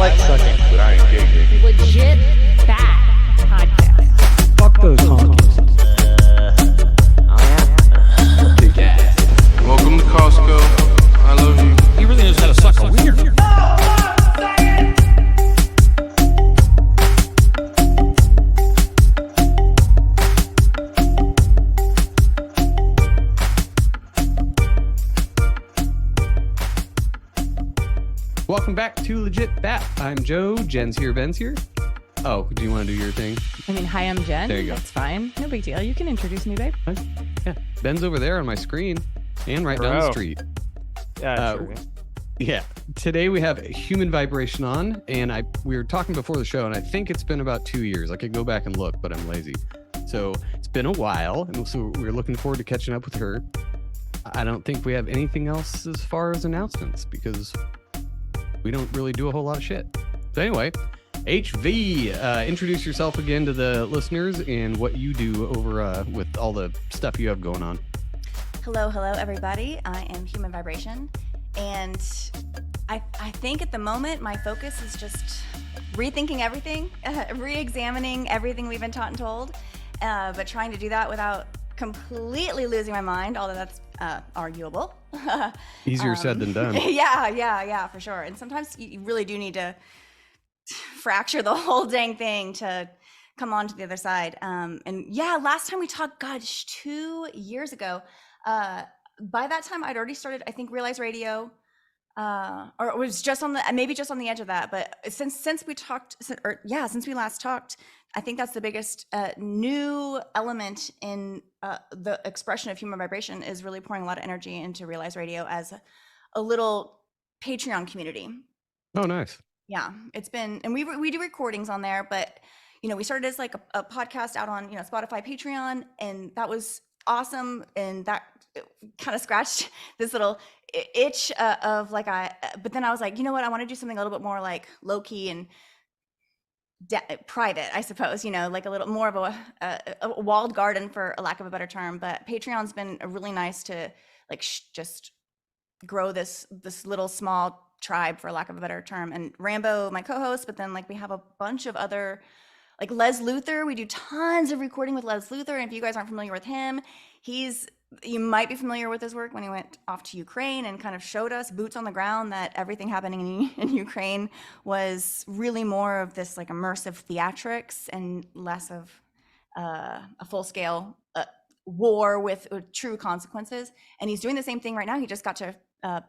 like sucking, but I ain't gay. Legit bad podcast. Fuck those honkies. Welcome to Costco. I love you. He really knows how to suck a wiener. Welcome back to Legit Bat. I'm Joe. Jen's here. Ben's here. Oh, do you want to do your thing? I mean, hi, I'm Jen. There you go. That's fine. No big deal. You can introduce me, babe. Yeah. Ben's over there on my screen and right down the street. Yeah, sure. Yeah. Today we have Human Vibration on, and we were talking before the show, and I think it's been about 2 years. I could go back and look, but I'm lazy. So it's been a while, and so we're looking forward to catching up with her. I don't think we have anything else as far as announcements because we don't really do a whole lot of shit. So anyway, HV, introduce yourself again to the listeners and what you do over with all the stuff you have going on. Hello, everybody. I am Human Vibration, and I think at the moment my focus is just rethinking everything, re-examining everything we've been taught and told, but trying to do that without completely losing my mind, although that's arguable. Easier said than done. Yeah, for sure. And sometimes you really do need to fracture the whole dang thing to come on to the other side. And yeah, last time we talked, gosh, 2 years ago. By that time, I'd already started, I think, Realize Radio, or it was just on the edge of that. But since we last talked, I think that's the biggest new element in the expression of human vibration is really pouring a lot of energy into Realize Radio as a little Patreon community. Oh, nice. Yeah, it's been, and we do recordings on there, but we started as like a podcast out on Spotify, Patreon, and that was awesome, and that kind of scratched this little itch of like but then I was like, you know what, I want to do something a little bit more like low key and private, I suppose, like a little more of a walled garden, for a lack of a better term. But Patreon's been really nice to like just grow this little small tribe, for lack of a better term. And Rambo, my co-host, but then like we have a bunch of other, like Les Luthor. We do tons of recording with Les Luthor, and if you guys aren't familiar with him, you might be familiar with his work when he went off to Ukraine and kind of showed us boots on the ground that everything happening in Ukraine was really more of this like immersive theatrics and less of a full-scale war with true consequences. And he's doing the same thing right now. He just got to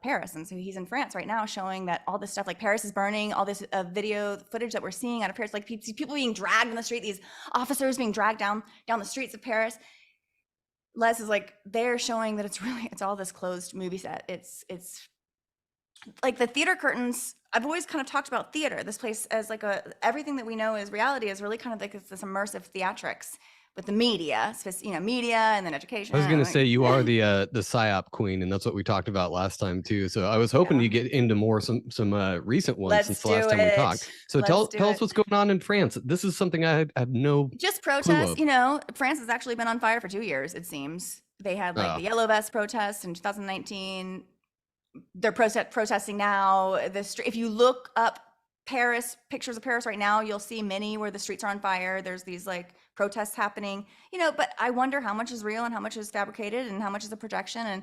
Paris, and so he's in France right now, showing that all this stuff, like Paris is burning, all this video footage that we're seeing out of Paris, like people being dragged in the street, these officers being dragged down the streets of Paris. Les is like, they're showing that it's all this closed movie set. It's like the theater curtains. I've always kind of talked about theater, this place, as like everything that we know is reality is really kind of like this immersive theatrics with the media, media and then education. I was going to say you are the Psyop queen, and that's what we talked about last time too. So I was hoping you get into more some recent ones since the last time we talked. So tell us what's going on in France. This is something I have no just protests. France has actually been on fire for 2 years. It seems they had like the Yellow Vest protests in 2019. They're protesting now. If you look up Paris, pictures of Paris right now, you'll see many where the streets are on fire. There's these like protests happening, but I wonder how much is real and how much is fabricated and how much is a projection. And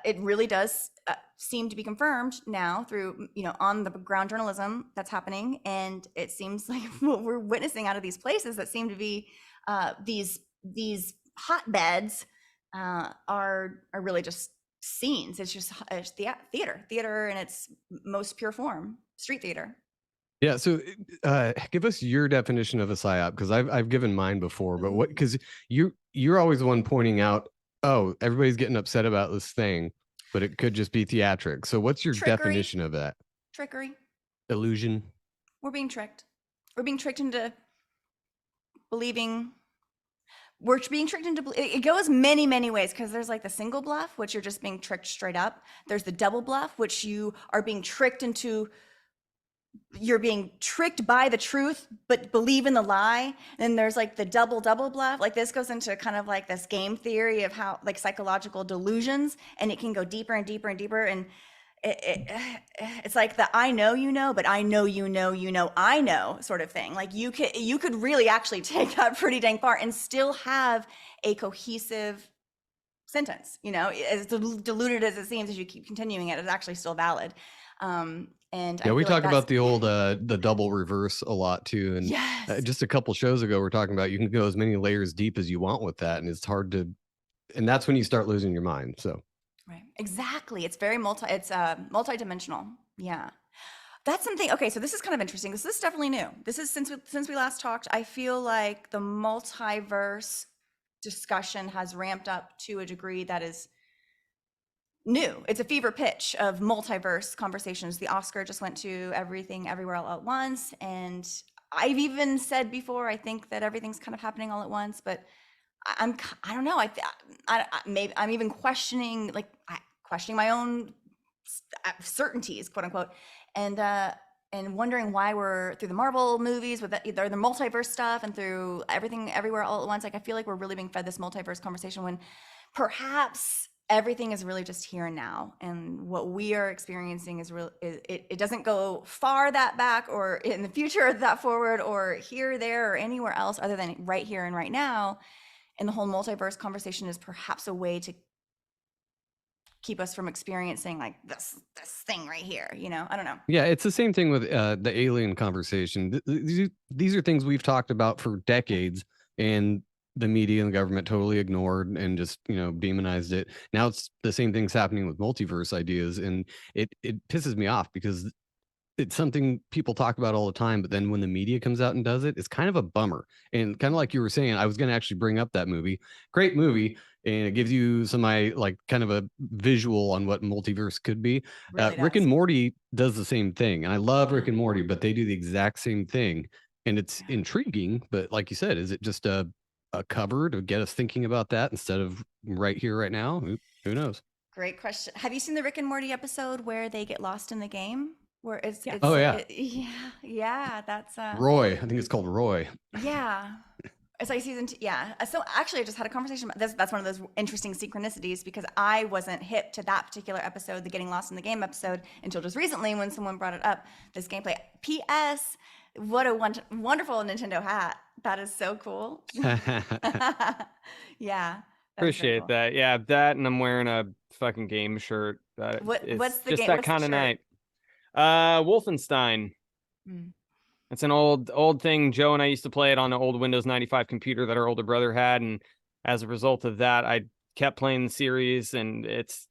it really does seem to be confirmed now through, on the ground journalism that's happening. And it seems like what we're witnessing out of these places that seem to be these hotbeds are really just scenes. It's just theater in its most pure form, street theater. Yeah, so give us your definition of a psyop, because I've given mine before, but what? Because you're always the one pointing out, oh, everybody's getting upset about this thing, but it could just be theatrics. So what's your definition of that? Trickery, illusion. We're being tricked. We're being tricked into believing. We're being tricked into. It goes many ways, because there's like the single bluff, which you're just being tricked straight up. There's the double bluff, which you are being tricked into. You're being tricked by the truth, but believe in the lie. And then there's like the double bluff. Like this goes into kind of like this game theory of how like psychological delusions, and it can go deeper and deeper and deeper. And it's like the I know you know, but I know you know you know I know sort of thing. Like you could really actually take that pretty dang far and still have a cohesive sentence. You know, as diluted as it seems, as you keep continuing it, it's actually still valid. And Yeah, I we feel like talk about the old the double reverse a lot too, and yes, just a couple shows ago we're talking about you can go as many layers deep as you want with that, and it's hard to, and that's when you start losing your mind. So right, exactly. It's very multi-dimensional. Yeah. That's something. Okay, so this is kind of interesting. This is definitely new. This is since we last talked. I feel like the multiverse discussion has ramped up to a degree that is new. It's a fever pitch of multiverse conversations. The Oscar just went to Everything Everywhere All at Once, and I've even said before I think that everything's kind of happening all at once. But I don't know. Maybe I'm even questioning questioning my own certainties, quote unquote, and wondering why we're through the Marvel movies with either the multiverse stuff and through Everything Everywhere All at Once. Like I feel like we're really being fed this multiverse conversation when perhaps everything is really just here and now, and what we are experiencing is real. It doesn't go far that back or in the future or that forward or here, there, or anywhere else other than right here and right now. And the whole multiverse conversation is perhaps a way to keep us from experiencing like this thing right here. You know, I don't know. yeah, it's the same thing with the alien conversation. These are things we've talked about for decades, and the media and the government totally ignored and just demonized it. Now it's the same thing's happening with multiverse ideas, and it pisses me off because it's something people talk about all the time, but then when the media comes out and does it, it's kind of a bummer. And kind of like you were saying, I was going to actually bring up that movie. Great movie, and it gives you some kind of a visual on what multiverse could be. Really Rick does. and Morty does the same thing, and I love Rick and Morty, but they do the exact same thing, and it's intriguing. But like you said, is it just a cover to get us thinking about that instead of right here, right now? Who knows? Great question. Have you seen the Rick and Morty episode where they get lost in the game? Where it's Oh, yeah. Yeah, that's Roy. I think it's called Roy. yeah. It's like season 2. Yeah. So actually, I just had a conversation about this. That's one of those interesting synchronicities because I wasn't hip to that particular episode, the getting lost in the game episode, until just recently when someone brought it up. This gameplay. P.S. What a wonderful Nintendo hat. That is so cool. Yeah. Appreciate that. Yeah, that, and I'm wearing a fucking game shirt. What's the just game? that What's the kind of shirt? night. Wolfenstein. Mm. It's an old thing. Joe and I used to play it on an old Windows 95 computer that our older brother had, and as a result of that, I kept playing the series, and it's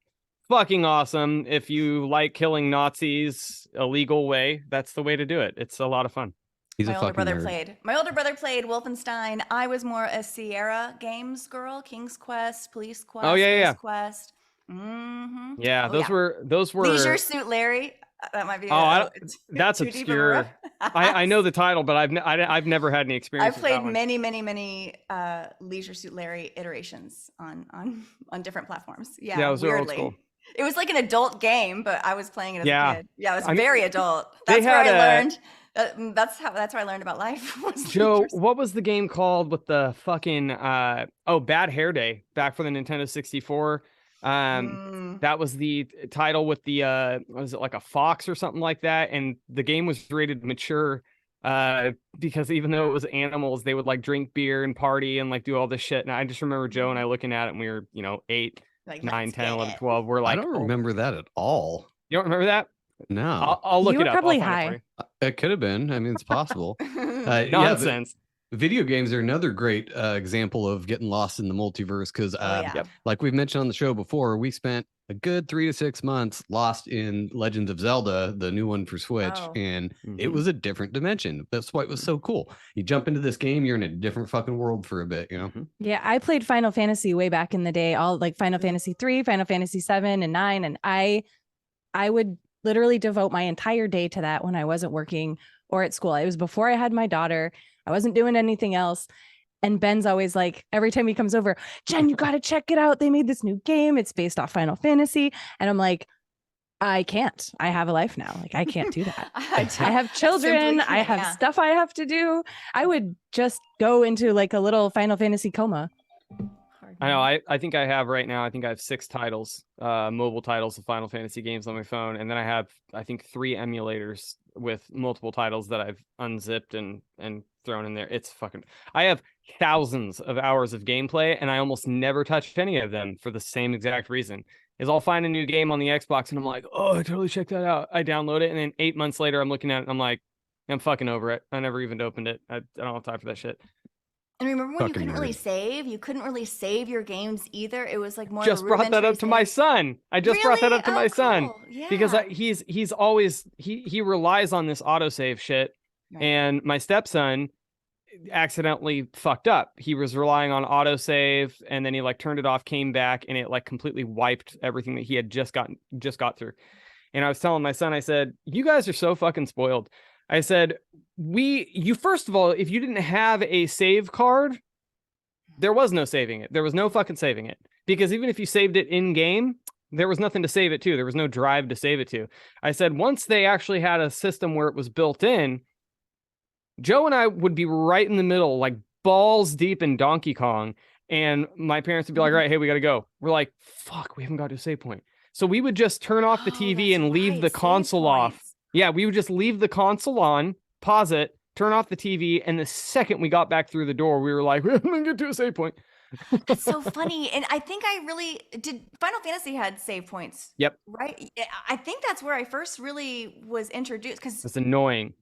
fucking awesome. If you like killing Nazis a legal way, that's the way to do it. It's a lot of fun. He's My a older fucking brother nerd. played. My older brother played Wolfenstein. I was more a Sierra Games girl. King's Quest, Police Quest, Oh, yeah, yeah. Space Quest. Mm-hmm. Yeah, Oh, those were Leisure Suit Larry. That might be. that's too deep of a obsure. ref. I know the title, but I've never had any experience. I've with that played one. many Leisure Suit Larry iterations on different platforms. Yeah, Yeah, those are old weirdly. school. It was like an adult game, but I was playing it as a kid. Yeah, it was very adult. they That's where I had learned. That's where I learned about life. was Joe, Leisure Suit. what was the game called with the fucking Bad Hair Day back for the Nintendo 64? That was the title with the was it like a fox or something like that, and the game was rated mature because even though it was animals, they would like drink beer and party and like do all this shit. And I just remember Joe and I looking at it, and we were 8, Like, 9, let's 10, get 11, it. 12. We're like, I don't remember that at all. You don't remember that? No, I'll look You it were up. probably I'll find it high. for you. it could have been. I mean, it's possible. Yeah, Nonsense. video games are another great example of getting lost in the multiverse because, like we've mentioned on the show before, we spent a good 3 to 6 months lost in Legends of Zelda, the new one for Switch, Oh. and it was a different dimension. That's why it was so cool. You jump into this game, you're in a different fucking world for a bit, Yeah, I played Final Fantasy way back in the day, all like Final Fantasy 3, Final Fantasy 7 and 9. And I would literally devote my entire day to that when I wasn't working or at school. It was before I had my daughter. I wasn't doing anything else. And Ben's always like, every time he comes over, Jen, you got to check it out. They made this new game. It's based off Final Fantasy. And I'm like, I can't. I have a life now. Like, I can't do that. I have children. I have stuff I have to do. I would just go into like a little Final Fantasy coma. I know. I think I have right now. I think I have 6 titles, mobile titles of Final Fantasy games on my phone, and then I have I think 3 emulators with multiple titles that I've unzipped and thrown in there. It's fucking. I have thousands of hours of gameplay, and I almost never touch any of them for the same exact reason. Is I'll find a new game on the Xbox, and I'm like, oh, I totally check that out. I download it, and then 8 months later, I'm looking at it, and I'm like, I'm fucking over it. I never even opened it. I don't have time for that shit. And remember when you Fucking couldn't really nerd. save? You couldn't really save your games either. It was like more Just of a brought that up to my rudimentary son. I just brought that Really? up to Oh, my son cool. Yeah. because he's always he relies on this autosave shit. Right. And my stepson accidentally fucked up. He was relying on autosave, and then he like turned it off, came back, and it like completely wiped everything that he had just got through. And I was telling my son, I said, "You guys are so fucking spoiled." I said, you first of all, if you didn't have a save card, there was no saving it. There was no fucking saving it. Because even if you saved it in game, there was nothing to save it to. There was no drive to save it to. I said, once they actually had a system where it was built in, Joe and I would be right in the middle, like balls deep in Donkey Kong. And my parents would be like, all right, hey, we got to go. We're like, fuck, we haven't got to a save point. So we would just turn off the Oh, TV that's and leave right, the save console off. points. Yeah, we would just leave the console on, pause it, turn off the TV, and the second we got back through the door, we were like, we're going to get to a save point. That's so funny. And I think I really did. Final Fantasy had save points. Yep. Right. I think that's where I first really was introduced. Because It's annoying.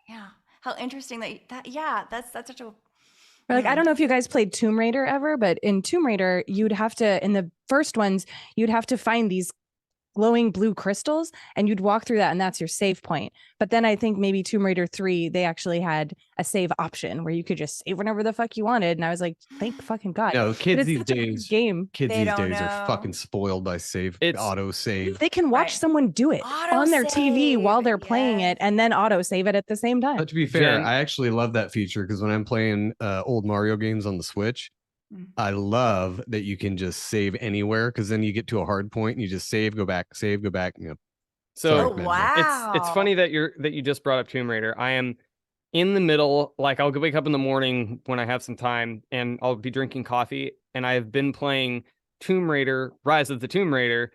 yeah, how interesting yeah, that's such a. Or like, I don't know if you guys played Tomb Raider ever, but in Tomb Raider, you'd have to, in the first ones, you'd have to find these glowing blue crystals and you'd walk through that and that's your save point. But then I think maybe Tomb Raider 3, they actually had a save option where you could just save whenever the fuck you wanted. And I was like, thank fucking God. No, But kids it's these such a good days, game. kids They these don't days are know. fucking spoiled by It's- auto save. They can watch Right. someone do it on their TV while they're playing it and then auto save it at the same time. But to be fair, Jen- I actually love that feature because when I'm playing old Mario games on the Switch, Mm. I love that you can just save anywhere because then you get to a hard point and you just save, go back, save, go back. You know, So Oh, man. wow. it's funny that you just brought up Tomb Raider. I am in the middle, like I'll wake up in the morning when I have some time and I'll be drinking coffee, and I have been playing Tomb Raider, Rise of the Tomb Raider,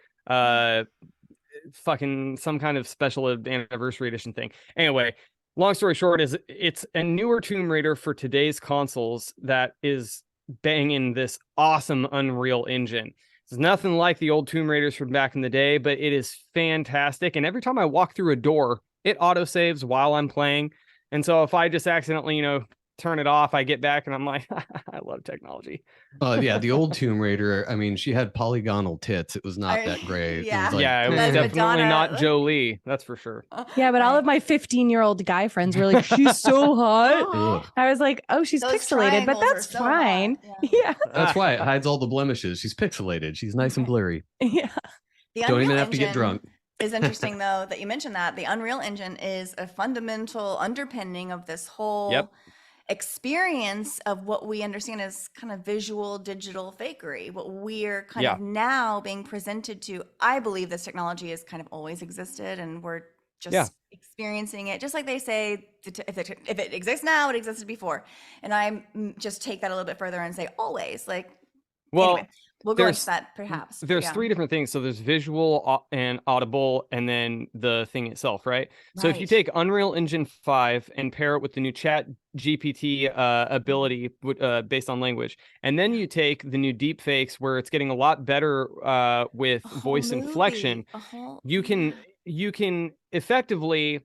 fucking some kind of special anniversary edition thing. Anyway, long story short is it's a newer Tomb Raider for today's consoles that is banging this awesome Unreal Engine. It's nothing like the old Tomb Raiders from back in the day, but it is fantastic. And every time I walk through a door, it autosaves while I'm playing. And so if I just accidentally, turn it off, I get back and I'm like, I love technology. yeah, the old Tomb Raider. I mean, she had polygonal tits. It was not that great. yeah. It was like, Yeah, it was That's definitely Madonna. not Jolie. That's for sure. Yeah, but all of my 15-year-old guy friends were like, she's so hot. ugh. I was like, oh, she's Those pixelated, but triangles are that's so hot. fine. Yeah. Yeah. That's why it hides all the blemishes. She's pixelated. She's nice and blurry. Yeah. The Don't even Unreal have to get Engine drunk. is interesting though that you mentioned that the Unreal Engine is a fundamental underpinning of this whole Yep. experience of what we understand as kind of visual digital fakery, what we're kind Yeah. of now being presented to. I believe this technology has kind of always existed and we're just Yeah. experiencing it, just like they say if it exists now, it existed before. And I just take that a little bit further and say always, like, Well, anyway, we'll go into there's- that perhaps. but there's yeah. 3 different things. So there's visual and audible, and then the thing itself, right? So if you Right. take Unreal Engine 5 and pair it with the new Chat GPT ability based on language, and then you take the new deep fakes where it's getting a lot better with A whole voice movie, inflection, a whole- you can effectively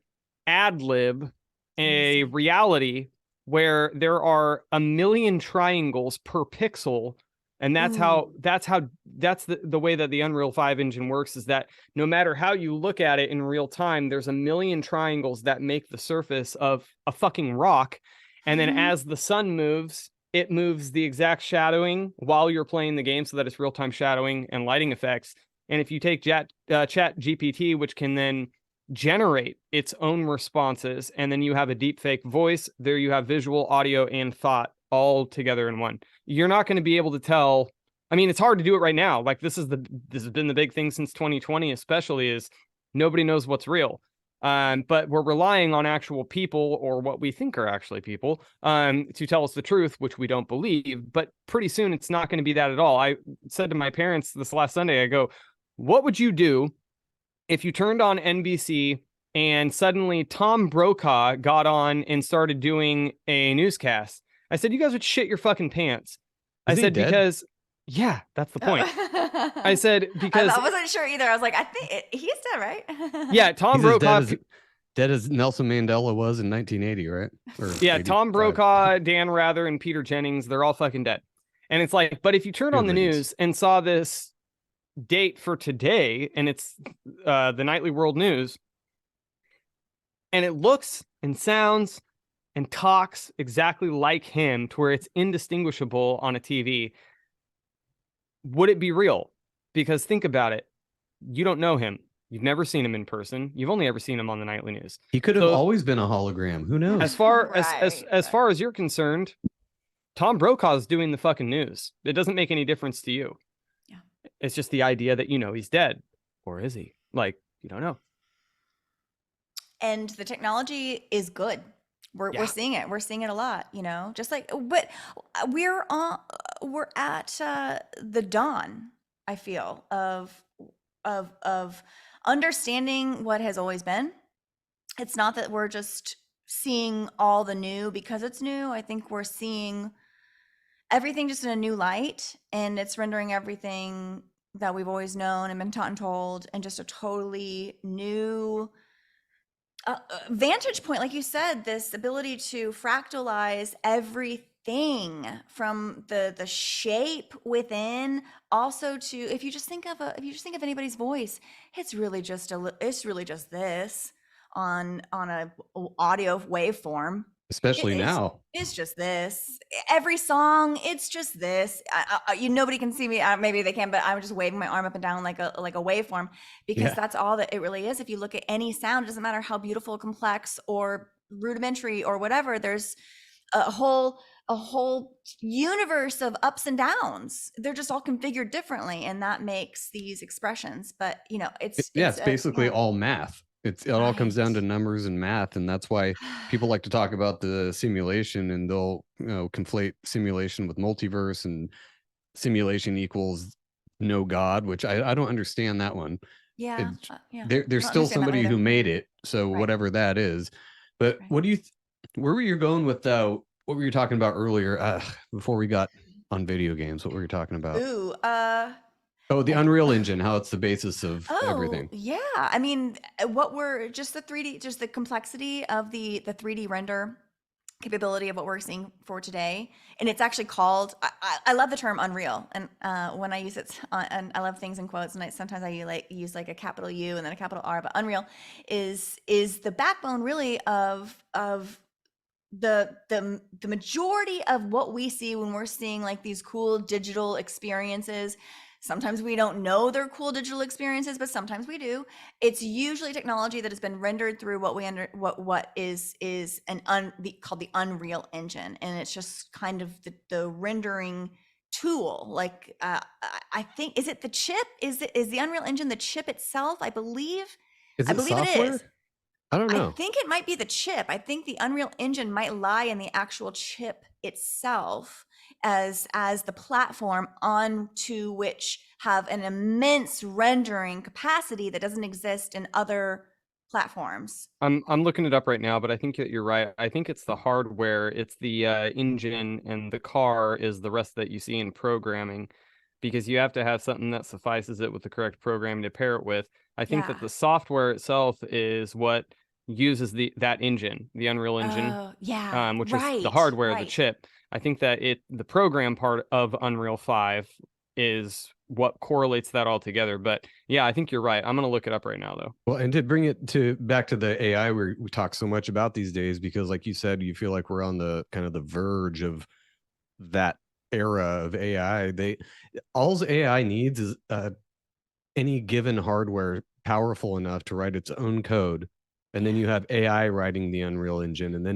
ad lib a Amazing. reality where there are a million triangles per pixel. And that's the way that the Unreal 5 engine works, is that no matter how you look at it in real time, there's a million triangles that make the surface of a fucking rock. And then Mhm. as the sun moves, it moves the exact shadowing while you're playing the game so that it's real-time shadowing and lighting effects. And if you take Chat GPT, which can then generate its own responses, and then you have a deepfake voice, there you have visual, audio, and thought all together in one. You're not going to be able to tell. I mean, it's hard to do it right now. Like this has been the big thing since 2020, especially, is nobody knows what's real. But we're relying on actual people, or what we think are actually people, to tell us the truth, which we don't believe. But pretty soon it's not going to be that at all. I said to my parents this last Sunday, I go, what would you do if you turned on NBC and suddenly Tom Brokaw got on and started doing a newscast? I said, you guys would shit your fucking pants. I said, because, yeah, that's the point. I said, because I wasn't sure either. I was like, I think he's dead, right? yeah, Tom He's as Brokaw. dead as Nelson Mandela was in 1980, right? Or Yeah, 85. Tom Brokaw, Dan Rather, and Peter Jennings, they're all fucking dead. And it's like, but if you turned on the news and saw this date for today, and it's the Nightly World News, and it looks and sounds and talks exactly like him to where it's indistinguishable on a TV, would it be real? Because think about it. You don't know him. You've never seen him in person. You've only ever seen him on the nightly news. He could have always been a hologram. Who knows? As far as far as you're concerned, Tom Brokaw is doing the fucking news. It doesn't make any difference to you. Yeah. It's just the idea that, he's dead. Or is he? Like, you don't know. And the technology is good. We're seeing it. We're seeing it a lot, just like, but we're at the dawn, I feel, of understanding what has always been. It's not that we're just seeing all the new because it's new. I think we're seeing everything just in a new light, and it's rendering everything that we've always known and been taught and told, and just a totally new vantage point. Like you said, this ability to fractalize everything from the shape within, also to, if you just think of anybody's voice, it's really just this on a audio waveform. Especially now. It's just this. Every song, it's just this. Nobody can see me. Maybe they can, but I'm just waving my arm up and down like a waveform, because that's all that it really is. If you look at any sound, it doesn't matter how beautiful, complex, or rudimentary, or whatever. There's a whole universe of ups and downs. They're just all configured differently, and that makes these expressions. But it's basically all math. It all comes down to numbers and math, and that's why people like to talk about the simulation, and they'll conflate simulation with multiverse, and simulation equals no God, which I don't understand that one. Yeah, There's still somebody who made it, so whatever that is. But what do you? Where were you going with what were you talking about earlier? Before we got on video games, what were you talking about? The Unreal Engine, how it's the basis of everything. Yeah. I mean, just the 3D, just the complexity of the 3D render capability of what we're seeing for today. And it's actually called, I love the term Unreal. And when I use it, and I love things in quotes, and sometimes I use like a capital U and then a capital R, but Unreal is the backbone really of the majority of what we see when we're seeing like these cool digital experiences. Sometimes we don't know they're cool digital experiences, but sometimes we do. It's usually technology that has been rendered through what is called the Unreal Engine, and it's just kind of the rendering tool. Like I think, is it the chip? Is the Unreal Engine the chip itself? I believe software? It is. I don't know. I think it might be the chip. I think the Unreal Engine might lie in the actual chip itself as the platform onto which have an immense rendering capacity that doesn't exist in other platforms. I'm looking it up right now, but I think that you're right. I think it's the hardware, it's the engine, and the car is the rest that you see in programming, because you have to have something that suffices it with the correct program to pair it with. I think that the software itself is what uses that engine, the Unreal Engine, which is the hardware, the chip. I think that the program part of Unreal 5 is what correlates that all together. But yeah, I think you're right. I'm going to look it up right now, though. Well, and to bring it back to the AI we talk so much about these days, because like you said, you feel like we're on the kind of the verge of that era of AI. All AI needs is any given hardware powerful enough to write its own code and then you have AI writing the Unreal Engine, and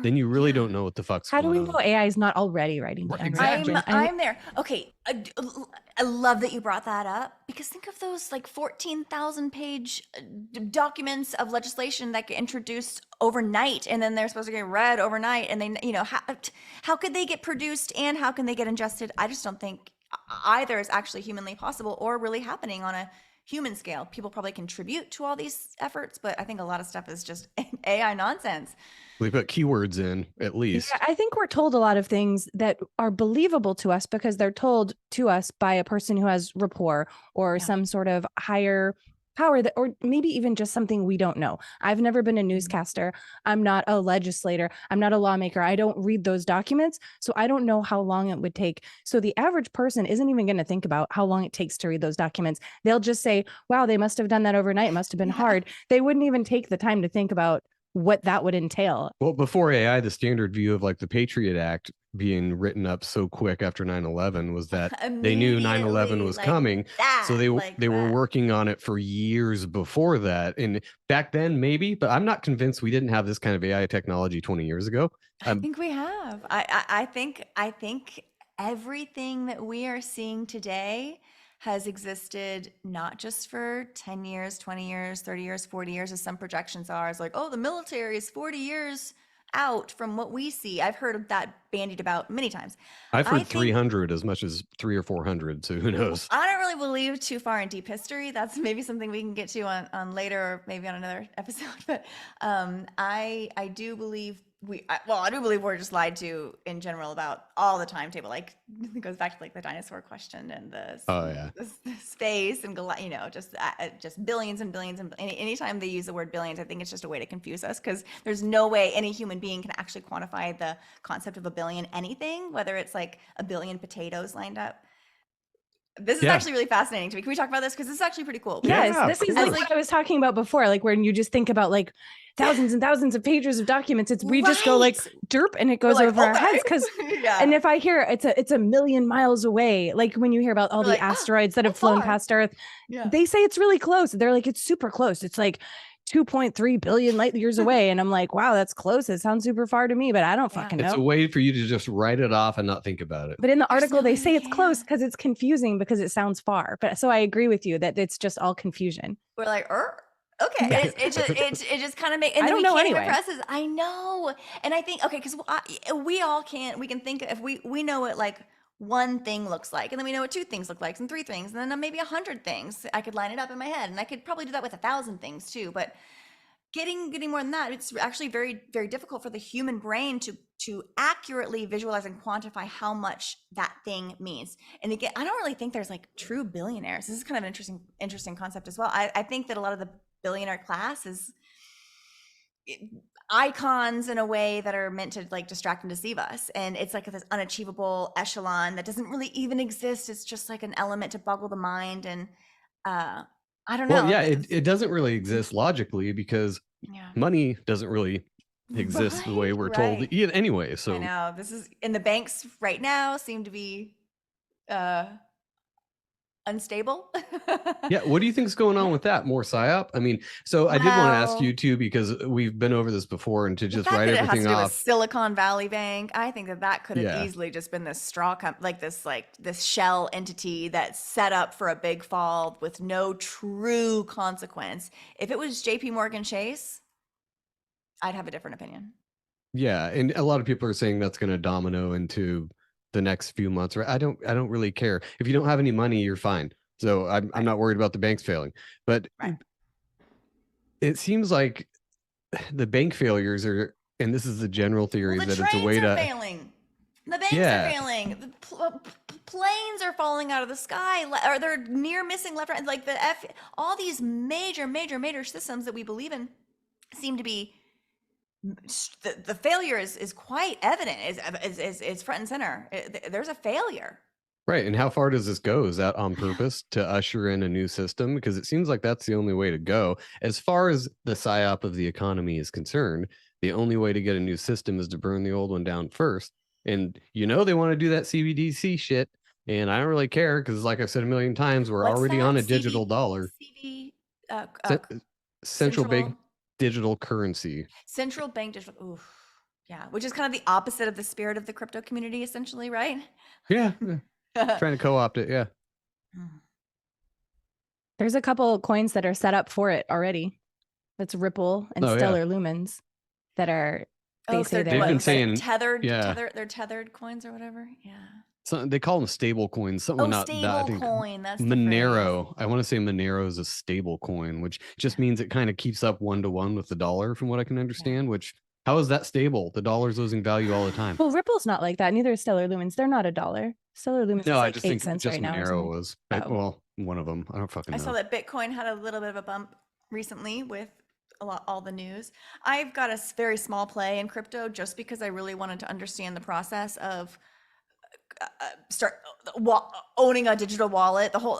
then you really don't know what the fuck's How do going we on. know AI is not already writing the Right, Unreal exactly. Engine? I'm there. Okay, I love that you brought that up, because think of those like 14,000 page documents of legislation that get introduced overnight, and then they're supposed to get read overnight, and they, how could they get produced and how can they get ingested? I just don't think either is actually humanly possible or really happening on a human scale. People probably contribute to all these efforts, but I think a lot of stuff is just AI nonsense. They put keywords in at least. Yeah, I think we're told a lot of things that are believable to us because they're told to us by a person who has rapport or Yeah. some sort of higher power, that, or maybe even just something we don't know. I've never been a newscaster. I'm not a legislator. I'm not a lawmaker. I don't read those documents. So I don't know how long it would take. So the average person isn't even going to think about how long it takes to read those documents. They'll just say, wow, they must have done that overnight. It must have been hard. They wouldn't even take the time to think about what that would entail. Well, before AI, the standard view of like the Patriot Act being written up so quick after 9/11 was that they knew 9/11 was Immediately, like coming. that, So they like were that. working on it for years before that. And back then, maybe, but I'm not convinced we didn't have this kind of AI technology 20 years ago. I think we have. I think everything that we are seeing today has existed not just for 10 years, 20 years, 30 years, 40 years, as some projections are. It's like, oh, the military is 40 years out from what we see. I've heard of that bandied about many times. I've I heard think- 300 as much as 300 or 400. So who knows? I don't really believe too far in deep history. That's maybe something we can get to on later, or maybe on another episode. But I do believe I do believe we're just lied to in general about all the timetable. Like, it goes back to like the dinosaur question and the space and just billions and billions, and anytime they use the word billions, I think it's just a way to confuse us, because there's no way any human being can actually quantify the concept of a billion anything, whether it's like a billion potatoes lined up. This is actually really fascinating to me. Can we talk about this? Because this is actually pretty cool. Yes, Yeah, this of is course. like what I was talking about before, like when you just think about like thousands and thousands of pages of documents. It's we just go like derp and it goes like, over our okay. heads, because Yeah. and if I hear it's a million miles away, like when you hear about all You're the like, asteroids that have that's flown far. past Earth, Yeah. they say it's really close. They're like, it's super close. It's like 2.3 billion light years away. And I'm like, wow, that's close. It sounds super far to me, but I don't Yeah. fucking It's a know. way for you to just write it off and not think about it. But in the There's article, no they way say we it's close can. because it's confusing because it sounds far. But so I agree with you that it's just all confusion. We're like, okay. Yeah. It just kind of makes. And I then don't we know can't anyway. even press it. I know. And I think, okay, because we all can. We can think if we know what like one thing looks like, and then we know what two things look like, and three things, and then maybe 100 things. I could line it up in my head, and I could probably do that with 1,000 things too. But getting more than that, it's actually very, very difficult for the human brain to accurately visualize and quantify how much that thing means. And again, I don't really think there's like true billionaires. This is kind of an interesting concept as well. I think that a lot of the billionaire class is icons in a way that are meant to like distract and deceive us, and it's like this unachievable echelon that doesn't really even exist. It's just like an element to boggle the mind, and I don't know. Well, yeah, it doesn't really exist logically because Yeah. money doesn't really exist the way we're told anyway. I So know this is in the banks right now seem to be unstable. yeah, what do you think's going on with that? More psyop? I mean, so I did want to ask Well- you too, because we've been over this before, and to The just fact write that it has everything to do with off. Silicon Valley Bank, I think that could have Yeah. easily just been this this shell entity that's set up for a big fall with no true consequence. If it was JP Morgan Chase, I'd have a different opinion. Yeah, and a lot of people are saying that's going to domino into the next few months. Right? I don't really care. If you don't have any money, you're fine. So I'm not worried about the banks failing. But Right. it seems like the bank failures are, and this is the general theory, Well, the that it's a trains way are to failing. The banks Yeah. are failing. The planes are falling out of the sky, or they're near missing left, right. Like all these major systems that we believe in seem to be. The failure is quite evident. Is front and center. There's a failure. Right. And how far does this go? Is that on purpose to usher in a new system? Because it seems like that's the only way to go. As far as the psyop of the economy is concerned, the only way to get a new system is to burn the old one down first. And they want to do that CBDC shit. And I don't really care because, like I've said a million times, we're What's already that? on a digital dollar. CD, Central bank digital currency. Central bank digital. Ooh, yeah, which is kind of the opposite of the spirit of the crypto community, essentially, right? Yeah. Trying to co-opt it. Yeah. There's a couple coins that are set up for it already. That's Ripple and Oh, yeah. Stellar Lumens that are. They Oh, say they're they're They've been what, saying- tethered. yeah. They're tethered coins or whatever. Yeah. So they call them stable coins. Something Oh, not that. I stable think coin. That's the phrase. Monero. I want to say Monero is a stable coin, which just means it kind of keeps up 1-to-1 with the dollar, from what I can understand. Which, how is that stable? The dollar's losing value all the time. Well, Ripple's not like that. Neither is Stellar Lumens. They're not $1. Stellar Lumens No, is I like just 8 think cents just right now. or Monero something. was. Oh. Well, one of them. I don't fucking I know. saw that Bitcoin had a little bit of a bump recently with all the news. I've got a very small play in crypto just because I really wanted to understand the process of owning a digital wallet. The whole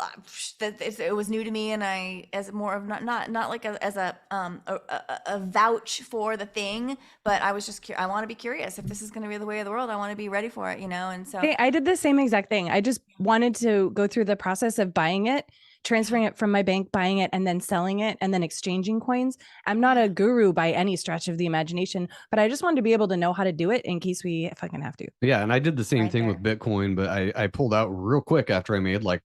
it was new to me, and I, as more of not like as a vouch for the thing, but I was just I want to be curious if this is going to be the way of the world. I want to be ready for it, and so Hey, I did the same exact thing. I just wanted to go through the process of buying it, transferring it from my bank, buying it, and then selling it, and then exchanging coins. I'm not a guru by any stretch of the imagination, but I just wanted to be able to know how to do it in case we fucking have to. Yeah, and I did the same Right thing with Bitcoin, but I pulled out real quick after I made like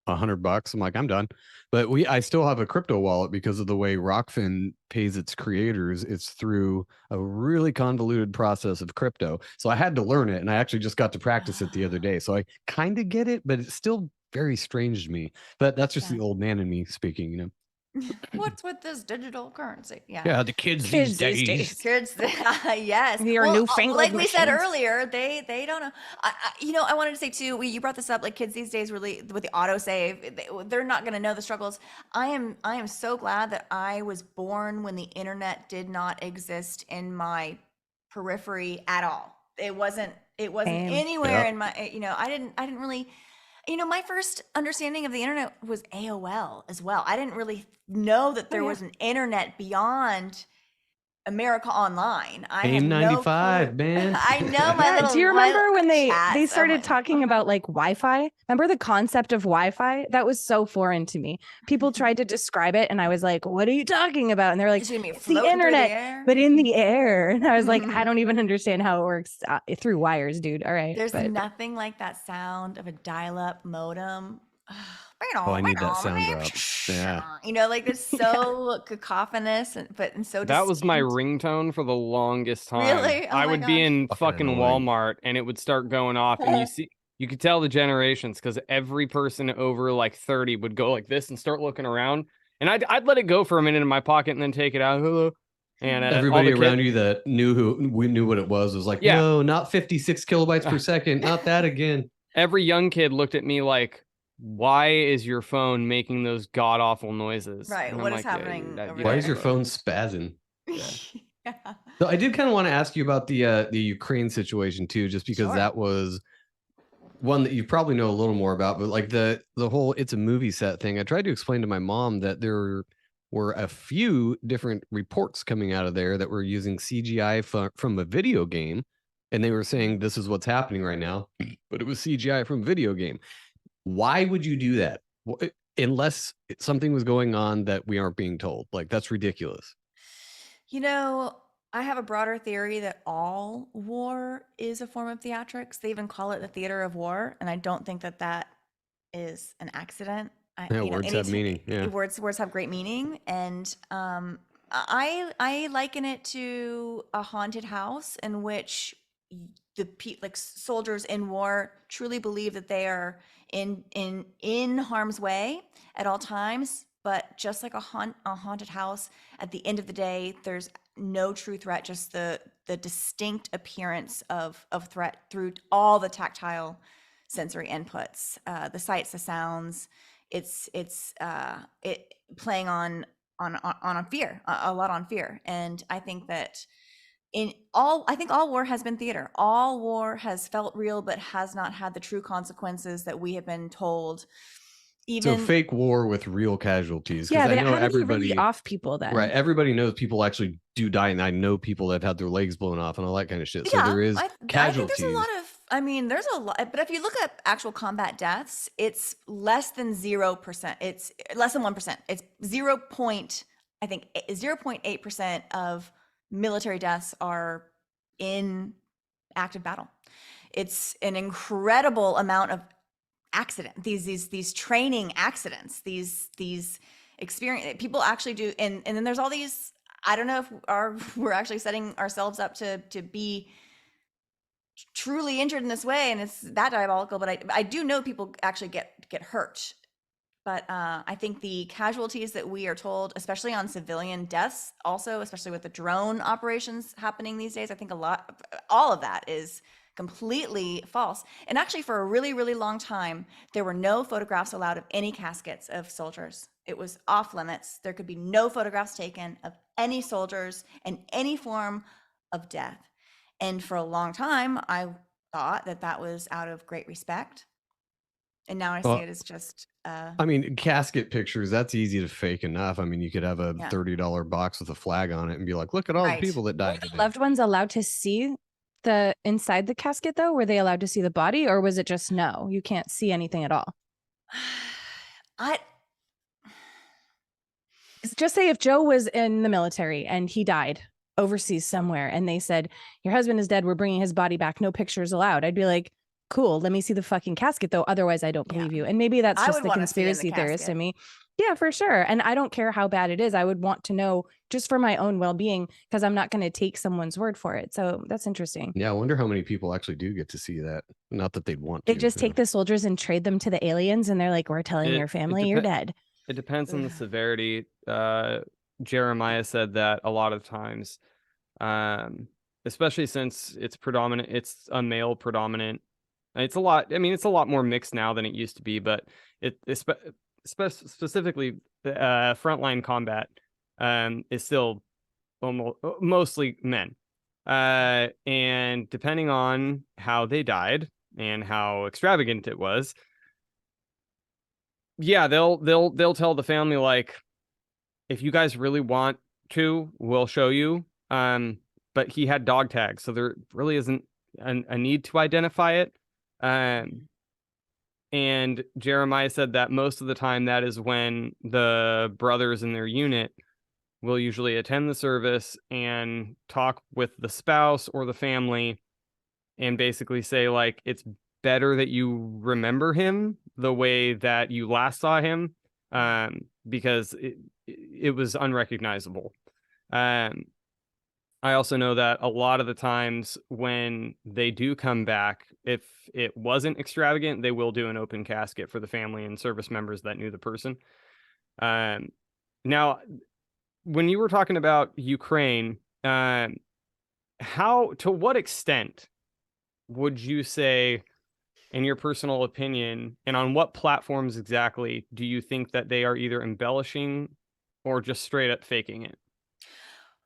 $100. I'm like, I'm done. But I still have a crypto wallet because of the way Rockfin pays its creators. It's through a really convoluted process of crypto. So I had to learn it, and I actually just got to practice it the other day. So I kind of get it, but it's still very strange to me. But that's just the old man in me speaking. what's with this digital currency? Yeah, the kids Kids these these days. Kids, yes. Your newfangled like we said machines. earlier, they don't know. I wanted to say too. You brought this up. Like kids these days, really with the autosave, they're not going to know the struggles. I am so glad that I was born when the internet did not exist in my periphery at all. It wasn't Same. anywhere Yep. in my. I didn't really. My first understanding of the internet was AOL as well. I didn't really know that there was an internet beyond America Online. I had AIM no 95, clue. man. I know my Yeah, little. do you remember when they chats? started talking about like Wi-Fi? Remember the concept of Wi-Fi? That was so foreign to me. People tried to describe it, and I was like, "What are you talking about?" And they're like, It's gonna be "It's the floating through internet, air. but in the air." And I was like, "I don't even understand how it works through wires, dude." All right, There's but nothing like that sound of a dial-up modem. Oh, I need that sound drop. Yeah. Like it's so cacophonous, and so That was my distinct. ringtone for the longest time. Really? Oh I my would be gosh. in Fucking fucking annoying. Walmart and it would start going off, and you could tell the generations because every person over like 30 would go like this and start looking around, and I'd let it go for a minute in my pocket and then take it out. Hello. And all Everybody the around kids- you that knew what it was like, Yeah. no, not 56 kilobytes per second, not that again. every young kid looked at me like, why is your phone making those god awful noises? Right, And I'm what is like, happening that- over you Why don't is your know." phone spazzing? Yeah. So I did kind of want to ask you about the Ukraine situation too, just because Sure. that was one that you probably know a little more about. But like the whole it's a movie set thing, I tried to explain to my mom that there were a few different reports coming out of there that were using CGI from a video game, and they were saying this is what's happening right now, but it was CGI from a video game. Why would you do that? Unless something was going on that we aren't being told. Like, that's ridiculous. I have a broader theory that all war is a form of theatrics. They even call it the theater of war, and I don't think that is an accident. Yeah, words have meaning. Yeah. Words have great meaning, and I liken it to a haunted house in which like soldiers in war truly believe that they are in harm's way at all times. But just like a haunted house, at the end of the day, there's no true threat, just the distinct appearance of threat through all the tactile sensory inputs, the sights, the sounds. It's playing on fear, a lot on fear. And I think that I think all war has been theater. All war has felt real, but has not had the true consequences that we have been told. Even So fake war with real casualties. yeah, I they know had to be everybody really off people then. right. Everybody knows people actually do die, and I know people that have had their legs blown off and all that kind of shit. So there is I think casualties. there's a lot of. There's a lot, but if you look at actual combat deaths, it's less than 0%. It's less than 1%. It's 0. I think 0.8% of military deaths are in active battle. It's an incredible amount of accident, these training accidents, these experience people actually do. And then there's all these, I don't know if we're actually setting ourselves up to be truly injured in this way, and it's that diabolical, but I do know people actually get hurt. But I think the casualties that we are told, especially on civilian deaths, also, especially with the drone operations happening these days, I think all of that is completely false. And actually, for a really, really long time, there were no photographs allowed of any caskets of soldiers. It was off limits. There could be no photographs taken of any soldiers in any form of death. And for a long time, I thought that was out of great respect. And now I see it as just I mean, casket pictures, that's easy to fake enough. I mean, you could have a $30 box with a flag on it and be like, look at all the people that died today. Loved ones allowed to see the inside the casket though? Were they allowed to see the body, or was it just no, you can't see anything at all? Just say if Joe was in the military and he died overseas somewhere and they said, your husband is dead, we're bringing his body back, no pictures allowed. I'd be like, cool, let me see the fucking casket though. Otherwise I don't believe you. And maybe that's just the conspiracy theorist in me. Yeah, for sure. And I don't care how bad it is. I would want to know just for my own well-being, because I'm not going to take someone's word for it. So that's interesting. Yeah, I wonder how many people actually do get to see that. Not that they'd want to. They just take the soldiers and trade them to the aliens, and they're like, we're telling your family you're dead. It depends on the severity. Jeremiah said that a lot of times, especially since it's a male predominant. It's a lot. I mean, it's a lot more mixed now than it used to be, but specifically frontline combat is still mostly men. And depending on how they died and how extravagant it was, yeah, they'll tell the family, like, if you guys really want to, we'll show you. But he had dog tags, so there really isn't a need to identify it. And Jeremiah said that most of the time that is when the brothers in their unit will usually attend the service and talk with the spouse or the family and basically say, like, it's better that you remember him the way that you last saw him, because it was unrecognizable. I also know that a lot of the times when they do come back, if it wasn't extravagant, they will do an open casket for the family and service members that knew the person. Now, when you were talking about Ukraine, to what extent would you say, in your personal opinion, and on what platforms exactly do you think that they are either embellishing or just straight up faking it?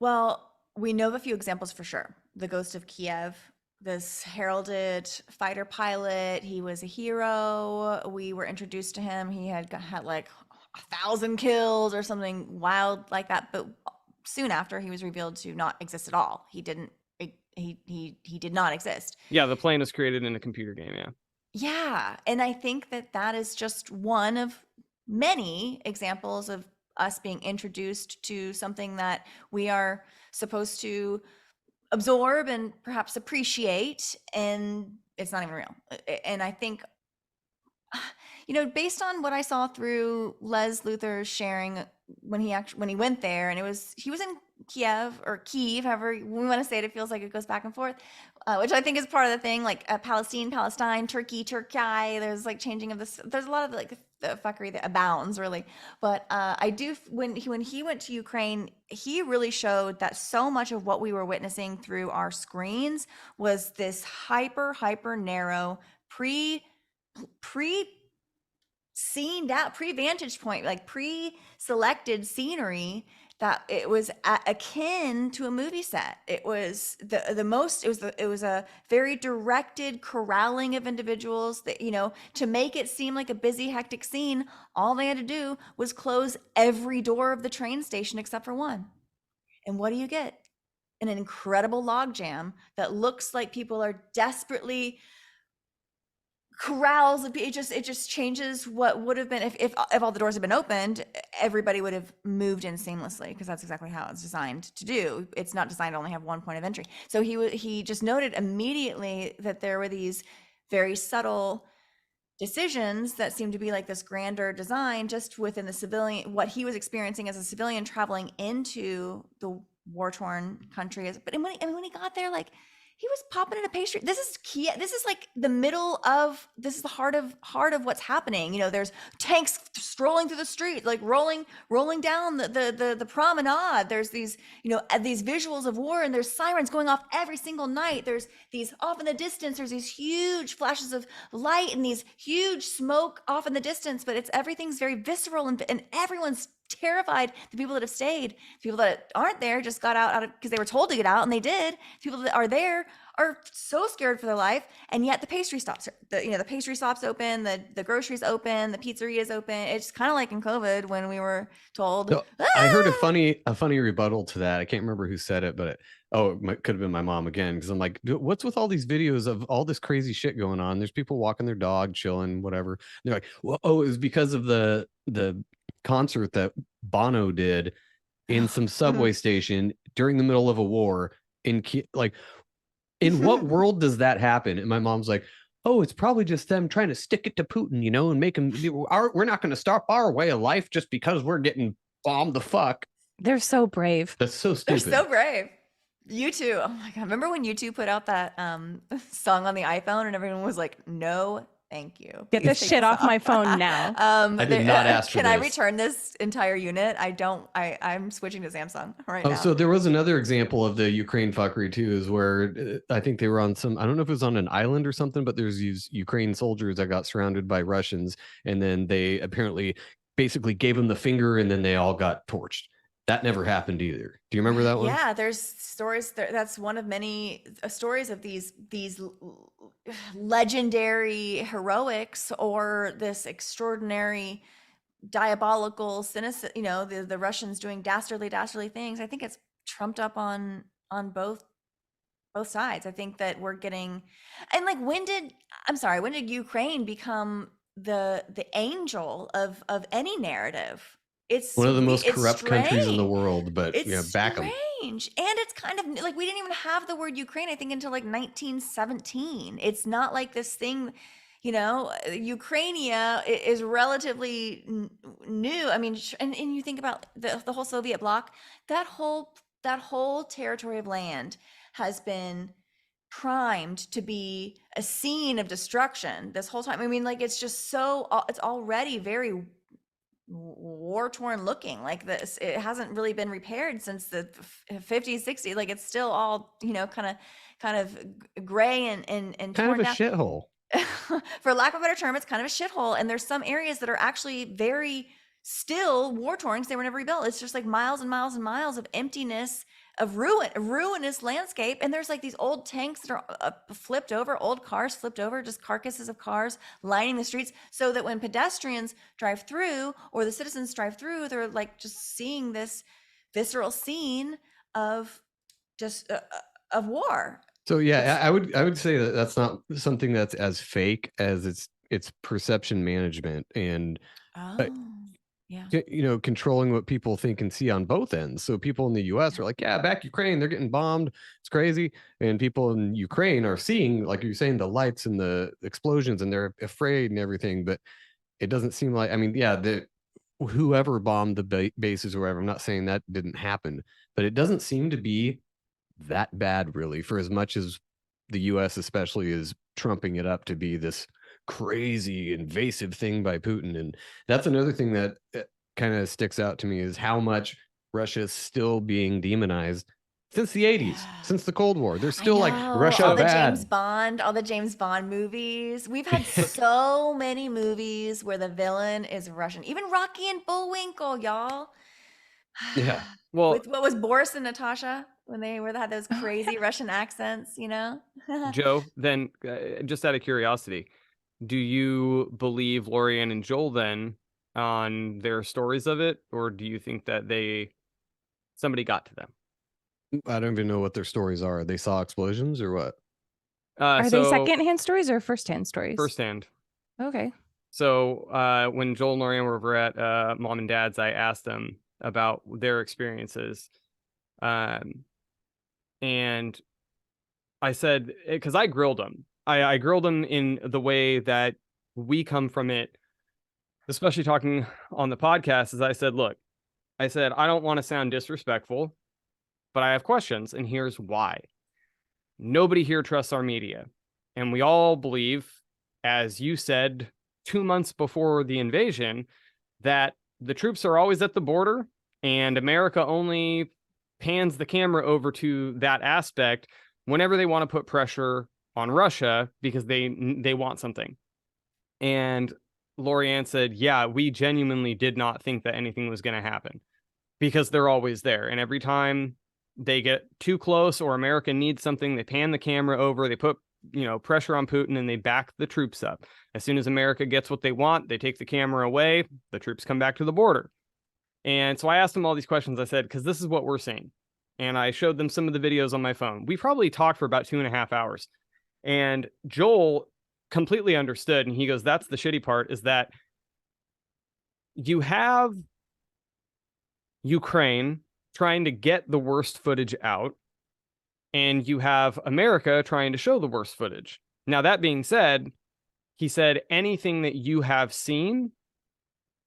Well, we know of a few examples for sure. The Ghost of Kiev, this heralded fighter pilot, he was a hero. We were introduced to him. He had like 1,000 kills or something wild like that. But soon after, he was revealed to not exist at all. He did not exist. Yeah, the plane was created in a computer game. Yeah. Yeah, and I think that is just one of many examples of us being introduced to something that we are supposed to absorb and perhaps appreciate, and it's not even real. And I think, based on what I saw through Les Luthor's sharing when he went there, and he was in Kiev, however we want to say it, it feels like it goes back and forth, which I think is part of the thing, like Palestine, Turkey, there's like changing of this, there's a lot of like the fuckery that abounds, really. But when he went to Ukraine, he really showed that so much of what we were witnessing through our screens was this hyper narrow pre-vantage point, like pre-selected scenery, that it was akin to a movie set. It was it was a very directed corralling of individuals that, to make it seem like a busy, hectic scene, all they had to do was close every door of the train station except for one. And what do you get? An incredible logjam that looks like people are desperately corrals. It just changes what would have been if all the doors had been opened. Everybody would have moved in seamlessly, because that's exactly how it's designed to do. It's not designed to only have one point of entry. So he just noted immediately that there were these very subtle decisions that seemed to be like this grander design just within the civilian, what he was experiencing as a civilian traveling into the war-torn country. But when he got there, like, he was popping in a pastry. This is key. This is like the middle of, this is the heart of what's happening. You know, there's tanks strolling through the street, like rolling down the promenade. There's these, you know, these visuals of war, and there's sirens going off every single night. There's these off in the distance, there's these huge flashes of light and these huge smoke off in the distance, but everything's very visceral, and everyone's terrified. The people that have stayed, the people that aren't there just got out because they were told to get out, and they did. The people that are there are so scared for their life, and yet the pastry stops. The pastry stops open, the groceries open, the pizzeria is open. It's kind of like in COVID when we were told. So, I heard a funny rebuttal to that. I can't remember who said it, but it could have been my mom again, because I'm like, what's with all these videos of all this crazy shit going on? There's people walking their dog, chilling, whatever. They're like, well, it was because of the concert that Bono did in some subway station during the middle of a war in what world does that happen? And my mom's like, oh, it's probably just them trying to stick it to Putin, you know, and make him, we're not going to stop our way of life just because we're getting bombed the fuck. They're so brave. That's so stupid. They're so brave. U2, oh my god, remember when U2 put out that song on the iPhone and everyone was like, no thank you. Get this shit off my phone now. I did not ask for Can this. I return this entire unit? I'm switching to Samsung right now. So there was another example of the Ukraine fuckery too, is where I think they were on I don't know if it was on an island or something, but there's these Ukraine soldiers that got surrounded by Russians, and then they apparently basically gave them the finger, and then they all got torched. That never happened either. Do you remember that one? Yeah, there's stories. That's one of many stories of these legendary heroics, or this extraordinary diabolical cynicism. You know, the Russians doing dastardly things. I think it's trumped up on both sides. I think that we're getting, and like, when did Ukraine become the angel of any narrative? It's one of the most corrupt countries in the world, but it's back them. strange. And it's kind of like, we didn't even have the word Ukraine, I think, until like 1917. It's not like this thing, you know, Ukrainia is relatively new. I mean, and you think about the whole Soviet bloc, that whole territory of land has been primed to be a scene of destruction this whole time. I mean, like, it's just so, it's already very war-torn looking. Like, this, it hasn't really been repaired since the 50s, 60s. Like, it's still all, you know, kind of gray and kind torn of a down. shithole. For lack of a better term, it's kind of a shithole. And there's some areas that are actually very still war-torn because they were never rebuilt. It's just like miles and miles and miles of emptiness, of ruinous landscape. And there's like these old tanks that are flipped over, old cars flipped over, just carcasses of cars lining the streets, so that when pedestrians drive through or the citizens drive through, they're like just seeing this visceral scene of just of war. So yeah, I would say that that's not something that's as fake as it's perception management and Yeah. you know, controlling what people think and see on both ends. So people in the US are like, yeah, back Ukraine, they're getting bombed, it's crazy. And people in Ukraine are seeing, like you're saying, the lights and the explosions, and they're afraid and everything. But it doesn't seem like, I mean, yeah, whoever bombed the bases or whatever, I'm not saying that didn't happen, but it doesn't seem to be that bad, really, for as much as the US especially is trumping it up to be this crazy invasive thing by Putin. And that's another thing that kind of sticks out to me, is how much Russia is still being demonized since the 80s, since the Cold War. They're still like, Russia all bad. All the James Bond movies. We've had so many movies where the villain is Russian. Even Rocky and Bullwinkle, y'all. Yeah. Well, With what was Boris and Natasha when they had those crazy Russian accents, you know? Joe, then just out of curiosity, do you believe Lorianne and Joel then on their stories of it, or do you think that somebody got to them? I don't even know what their stories are. They saw explosions or what? Are they So secondhand stories or firsthand stories? firsthand. Okay. So when Joel and Lorianne were over at mom and dad's, I asked them about their experiences. And I said, because I grilled them. I grilled them in the way that we come from it, especially talking on the podcast, is I said, look, I said, I don't want to sound disrespectful, but I have questions, and here's why. Nobody here trusts our media. And we all believe, as you said 2 months before the invasion, that the troops are always at the border, and America only pans the camera over to that aspect whenever they want to put pressure on Russia because they want something. And Lorianne said, yeah, we genuinely did not think that anything was going to happen because they're always there. And every time they get too close or America needs something, they pan the camera over, they put, pressure on Putin, and they back the troops up. As soon as America gets what they want, they take the camera away, the troops come back to the border. And so I asked them all these questions. I said, because this is what we're seeing. And I showed them some of the videos on my phone. We probably talked for about 2.5 hours. And Joel completely understood. And he goes, that's the shitty part, is that you have Ukraine trying to get the worst footage out, and you have America trying to show the worst footage. Now, that being said, he said, anything that you have seen,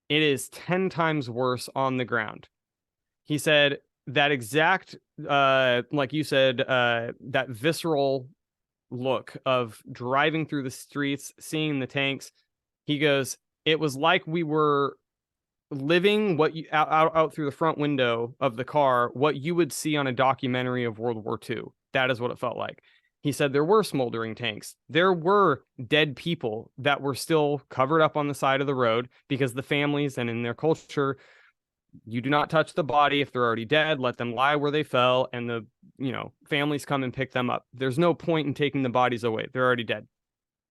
it is 10 times worse on the ground. He said that exact, like you said, that visceral look of driving through the streets, seeing the tanks. He goes, it was like we were living what you out through the front window of the car, what you would see on a documentary of World War II. That is what it felt like. He said there were smoldering tanks. There were dead people that were still covered up on the side of the road because the families, and in their culture, you do not touch the body if they're already dead. Let them lie where they fell, and the families come and pick them up. There's no point in taking the bodies away. They're already dead.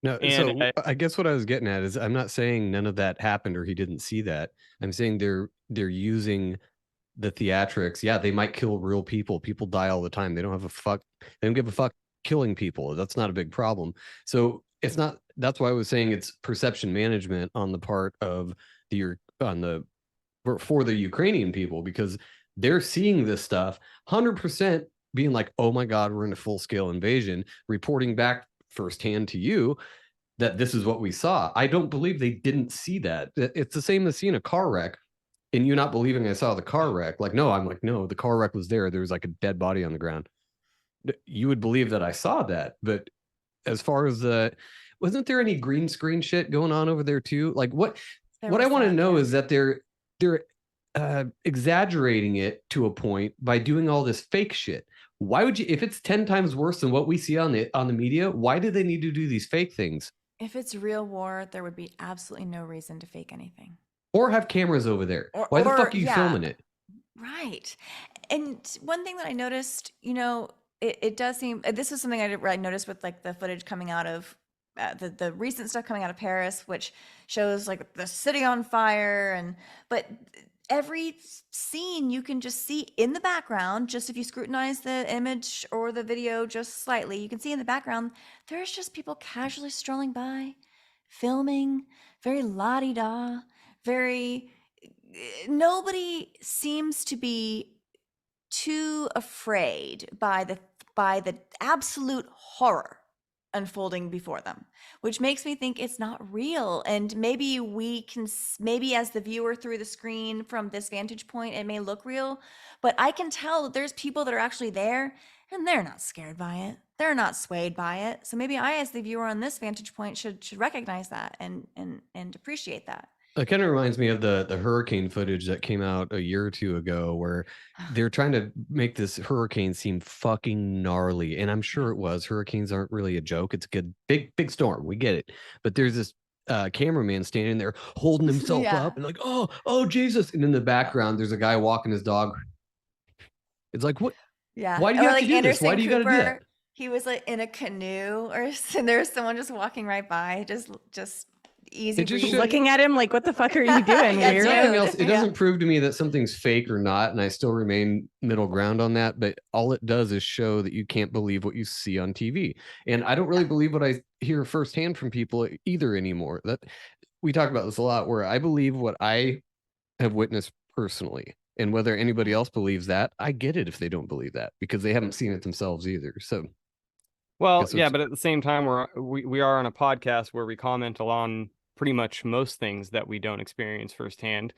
No, And so I guess what I was getting at is I'm not saying none of that happened or he didn't see that. I'm saying they're using the theatrics. Yeah, they might kill real people. People die all the time. They don't have a fuck. They don't give a fuck killing people. That's not a big problem. So it's not. That's why I was saying it's perception management on the part of for the Ukrainian people, because they're seeing this stuff 100% being like, oh my God, we're in a full scale invasion, reporting back firsthand to you that this is what we saw. I don't believe they didn't see that. It's the same as seeing a car wreck and you not believing I saw the car wreck. Like, no, I'm like, no, the car wreck was there. There was like a dead body on the ground. You would believe that I saw that. But as far as wasn't there any green screen shit going on over there too? Like what I want to know is that they're exaggerating it to a point by doing all this fake shit. Why would you, if it's 10 times worse than what we see on the media, why do they need to do these fake things? If it's real war, there would be absolutely no reason to fake anything. Or have cameras over there. Why the fuck are you filming it? Right. And one thing that I noticed, it does seem, this is something I noticed with like the footage coming out of the recent stuff coming out of Paris, which shows like the city on fire, but every scene you can just see in the background, just if you scrutinize the image or the video just slightly, you can see in the background, there's just people casually strolling by, filming, very la-di-da, nobody seems to be too afraid by the absolute horror unfolding before them, which makes me think it's not real. And maybe as the viewer through the screen from this vantage point, it may look real, but I can tell that there's people that are actually there and they're not scared by it. They're not swayed by it. So maybe I, as the viewer on this vantage point, should recognize that and appreciate that. It kind of reminds me of the hurricane footage that came out a year or two ago, where they're trying to make this hurricane seem fucking gnarly. And I'm sure it was. Hurricanes aren't really a joke. It's a good, big storm. We get it. But there's this cameraman standing there holding himself up and like, oh, Jesus. And in the background, there's a guy walking his dog. It's like, what? Yeah. Why do you have to do Anderson this? Why do you got to do that? He was like in a canoe and there's someone just walking right by, just easy It for just you. should- Looking at him like, what the fuck are you doing, Yeah, weirdo? Nothing dude. else. It doesn't prove to me that something's fake or not, and I still remain middle ground on that. But all it does is show that you can't believe what you see on TV. And I don't really believe what I hear firsthand from people either anymore. That we talk about this a lot, where I believe what I have witnessed personally. And whether anybody else believes that, I get it if they don't believe that because they haven't seen it themselves either. So Well, guess yeah, it's- but at the same time, we are on a podcast where we comment on pretty much most things that we don't experience firsthand,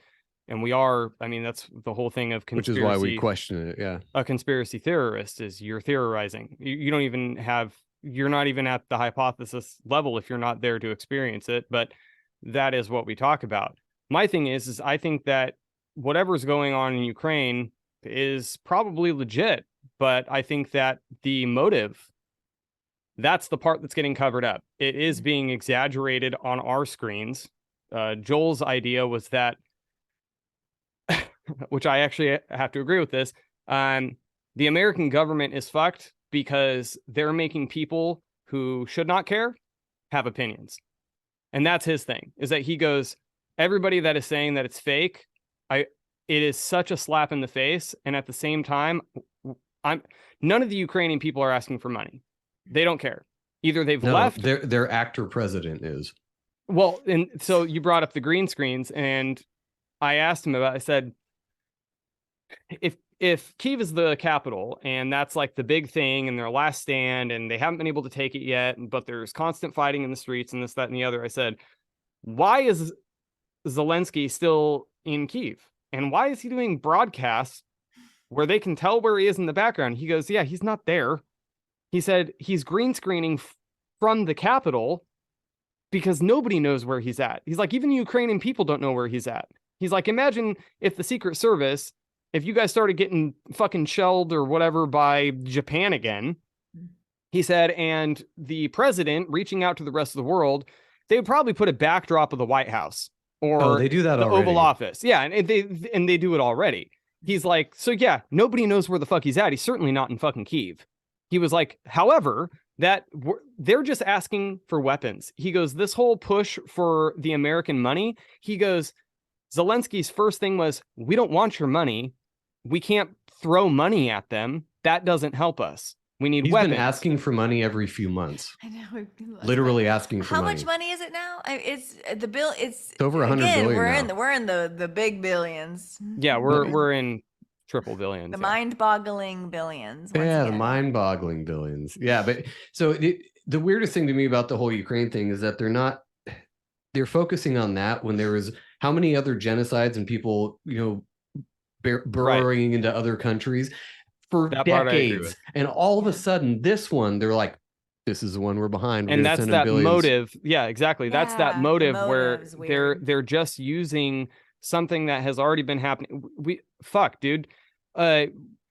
and we are. I mean, that's the whole thing of which conspiracy. is why we question it. Yeah. A conspiracy theorist is you're theorizing. You don't even have. You're not even at the hypothesis level if you're not there to experience it. But that is what we talk about. My thing is I think that whatever's going on in Ukraine is probably legit, but I think that the motive, that's the part that's getting covered up. It is being exaggerated on our screens. Joel's idea was that, which I actually have to agree with this, the American government is fucked because they're making people who should not care have opinions. And that's his thing, is that he goes, everybody that is saying that it's fake, it is such a slap in the face. And at the same time, none of the Ukrainian people are asking for money. They don't care. Either they've left. Their actor president is. Well, and so you brought up the green screens, and I asked him about. I said, if Kyiv is the capital, and that's like the big thing, and their last stand, and they haven't been able to take it yet, but there's constant fighting in the streets, and this, that, and the other. I said, why is Zelensky still in Kyiv, and why is he doing broadcasts where they can tell where he is in the background? He goes, yeah, he's not there. He said he's green screening from the capital because nobody knows where he's at. He's like, even Ukrainian people don't know where he's at. He's like, imagine if the Secret Service, if you guys started getting fucking shelled or whatever by Japan again, he said, and the president reaching out to the rest of the world, they would probably put a backdrop of the White House or they do that the already. Oval Office. Yeah, and they do it already. He's like, so yeah, nobody knows where the fuck he's at. He's certainly not in fucking Kyiv. He was like, however, they're just asking for weapons. He goes, this whole push for the American money, he goes, Zelensky's first thing was, we don't want your money. We can't throw money at them. That doesn't help us. We need He's weapons. been asking for money every few months. I know. Literally asking for How money. much money is it now? It's the bill. It's over 100 again, billion now. we're in the big billions. Yeah, we're in triple billions. The yeah. mind-boggling billions. once Yeah, the again. mind-boggling billions. Yeah, but so the weirdest thing to me about the whole Ukraine thing is that they're focusing on that when there was how many other genocides and people, burrowing into other countries for That part I agree decades. with. And all of a sudden, this one, they're like, this is the one we're behind. We're And gonna that's send them that billions. motive. Yeah, exactly. That's Yeah, that the motive where motive's weird. they're just using something that has already been happening. Dude.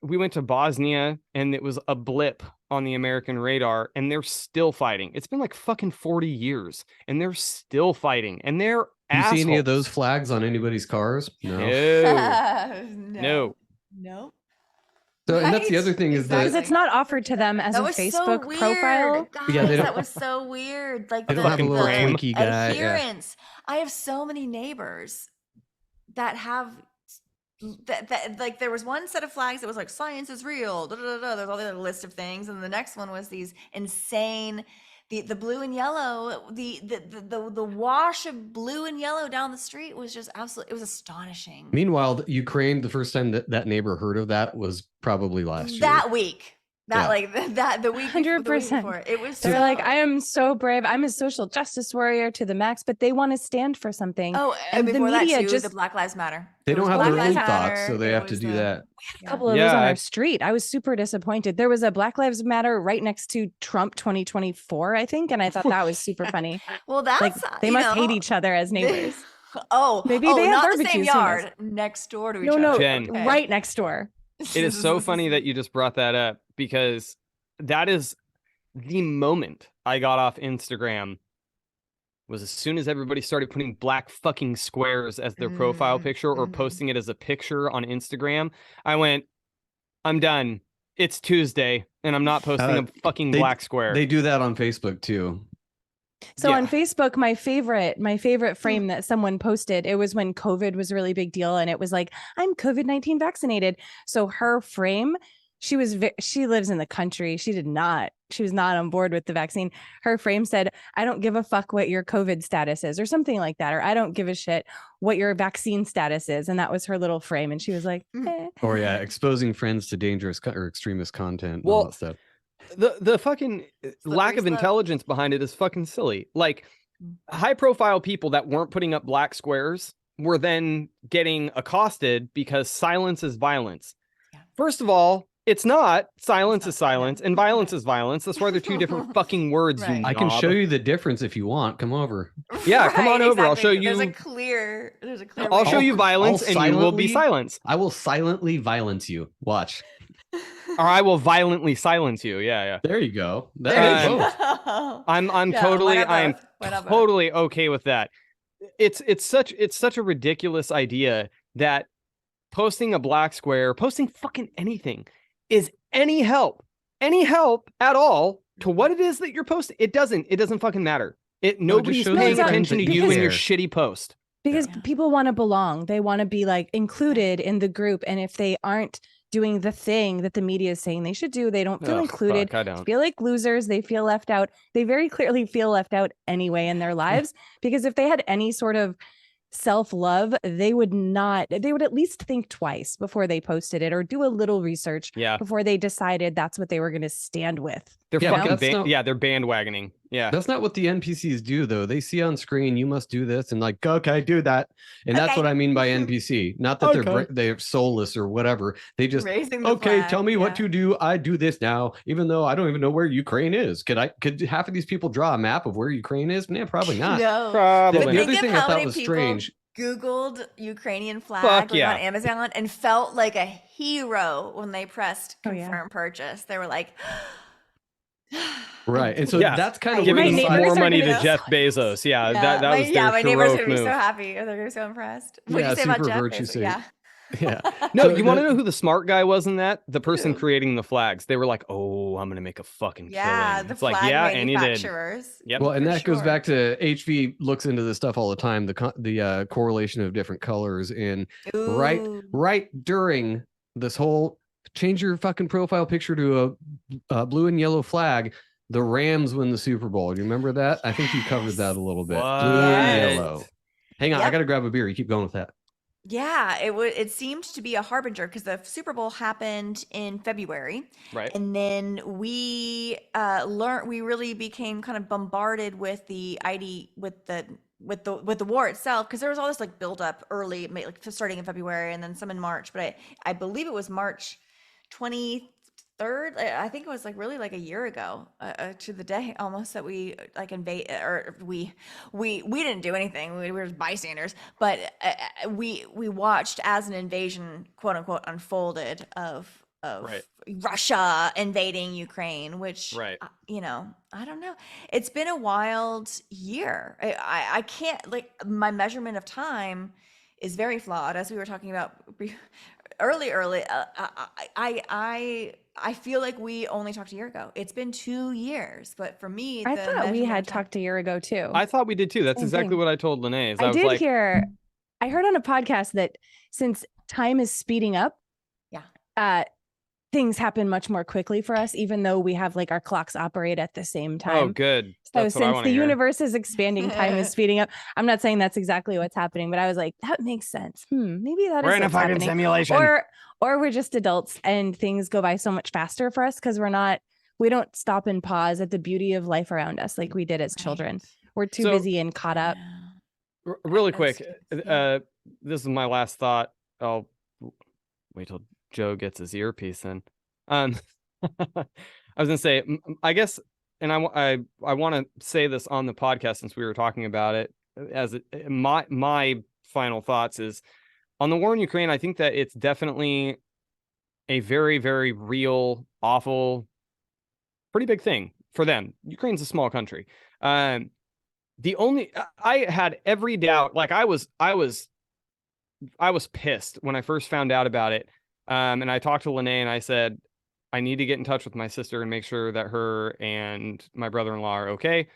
We went to Bosnia and it was a blip on the American radar, and they're still fighting. It's been like fucking 40 years, and they're still fighting, and they're Do you see any of assholes. those flags on anybody's cars? No. No. No. So, and that's the Right? other thing is Because that it's not offered to them as That a was so Facebook weird. profile. Guys, Yeah, they don't- that was so weird. Like they don't the, have a little the Twinkie guy. Yeah. adherence. I have so many neighbors that have that like there was one set of flags that was like science is real. There's all the other list of things, and the next one was these insane. The blue and yellow, the wash of blue and yellow down the street was just absolutely, it was astonishing. Meanwhile, Ukraine, the first time that neighbor heard of that was probably last year. That week. Yeah. The week before, 100%. it was They're so, like, I am so brave. I'm a social justice warrior to the max, but they want to stand for something. Oh, and and the before that media too, just- the Black Lives Matter. They There don't was have their Black own Lives thoughts, Matter, so they there have to was do the- that. A couple of Yeah, those on I- our street. I was super disappointed. There was a Black Lives Matter right next to Trump 2024, I think, and I thought that was super funny. Well, that's Like they must hate each other as neighbors. Maybe they have not the same barbecues, who knows? yard, next door to each No, other. no, Jen. Okay. right next door. It is so funny that you just brought that up, because that is the moment I got off Instagram was as soon as everybody started putting black fucking squares as their profile picture or mhm. posting it as a picture on Instagram. I went, I'm done. It's Tuesday and I'm not posting a fucking they- black square. They do that on Facebook too. So Yeah. on Facebook, my favorite frame that someone posted, it was when COVID was a really big deal, and it was like, I'm COVID-19 vaccinated. So her frame, she lives in the country. She was not on board with the vaccine. Her frame said, I don't give a fuck what your COVID status is, or something like that, or I don't give a shit what your vaccine status is. And that was her little frame. And she was like, eh. Or yeah, exposing friends to dangerous or extremist content and Well, all that stuff. The fucking lack of slope. intelligence behind it is fucking silly. Like, high profile people that weren't putting up black squares were then getting accosted because silence is violence. Yeah. First of all, it's not. Silence not, is silence, and violence is violence. That's why they're two different fucking words. Right. You I can knob. show you the difference if you want. Come over. Yeah, come on over. I'll show you. There's a clear. I'll show you I'll violence, and you will be silently- silence, I will silently violence you. Watch. or I will violently silence you. Yeah. There you go. There That you is both. I'm Yeah, totally why not I am both? Why not both? totally okay with that. It's such a ridiculous idea that posting a black square, posting fucking anything is any help at all to what it is that you're posting. It doesn't fucking matter. Nobody's shows paying your attention to friends that you you and your care. shitty post. Because Yeah. people want to belong. They want to be like included in the group. And if they aren't doing the thing that the media is saying they should do, they don't feel Ugh, included. fuck, I They don't. feel like losers. They feel left out. They very clearly feel left out anyway in their lives, because if they had any sort of self-love, they would at least think twice before they posted it, or do a little research Yeah, before they decided that's what they were going to stand with. they're Yeah, but fucking that's not- they're bandwagoning. Yeah, That's not what the NPCs do, though. They see on screen, you must do this, and like, okay, do that. And that's Okay. what I mean by NPC. Not that Okay. they're soulless or whatever. They just, Raising the okay, flag, tell me what yeah. to do. I do this now, even though I don't even know where Ukraine is. Could half of these people draw a map of where Ukraine is? Nah, probably not. No. probably. The Think other of thing how I thought many was people strange. Googled Ukrainian flag Fuck like, yeah. on Amazon and felt like a hero when they pressed Oh, yeah. confirm purchase. They were like, Right. And so Yeah. that's kind of My where Giving the neighbors more are money gonna to be Jeff so- Bezos. Yeah, that was their my neighbors are heroic gonna be move. so happy. They're gonna be so impressed. What Yeah, do you say about super Jeff virtue Bezos? sig- Yeah. Yeah. No, So you want to the- know who the smart guy was in that? The person Who? creating the flags. They were like, "Oh, I'm gonna make a fucking Yeah, killing." the It's like, flag yeah, and he did. manufacturers. Yep. Well, and for that goes sure. back to HV looks into this stuff all the time. The correlation of different colors, and right Ooh. during this whole change your fucking profile picture to a blue and yellow flag. The Rams win the Super Bowl. Do you remember that? I think you covered that a little bit. Blue and Yes. yellow. Hang on, I Yep. gotta grab a beer. You keep going with that. Yeah, it seemed to be a harbinger because the Super Bowl happened in February. Right. And then we we really became kind of bombarded with the with the war itself, because there was all this like build up early, like starting in February and then some in March, but I believe it was March 23rd. I think it was like really like a year ago to the day almost that we like invade, or we didn't do anything. We were just bystanders, but we watched as an invasion, quote unquote, unfolded of Right. Russia invading Ukraine, which Right. I don't know. It's been a wild year. I can't, like, my measurement of time is very flawed, as we were talking about early. I feel like we only talked a year ago. It's been 2 years, but for me, I the thought we measurement had of time- talked a year ago too. I thought we did too. That's Same exactly thing. what I told Lene. Is I I was did like, hear, I heard on a podcast that since time is speeding up, Yeah. things happen much more quickly for us, even though we have like our clocks operate at the same "Oh, time. good." So That's what I since want the to hear. universe is expanding, time is speeding up. I'm not saying that's exactly what's happening, but I was like, that makes sense. Maybe that We're is in a what's fucking happening. simulation. Or we're just adults and things go by so much faster for us because we don't stop and pause at the beauty of life around us like we did as children. Right. We're too So- busy and caught up. Yeah. Really That's- quick, yeah. this is my last thought. I'll wait till Joe gets his earpiece in. I was gonna say, I guess, and I want to say this on the podcast since we were talking about it. My final thoughts is on the war in Ukraine. I think that it's definitely a very, very real, awful, pretty big thing for them. Ukraine's a small country. I had every doubt. Like I was pissed when I first found out about it. And I talked to Lene and I said, I need to get in touch with my sister and make sure that her and my brother-in-law are okay.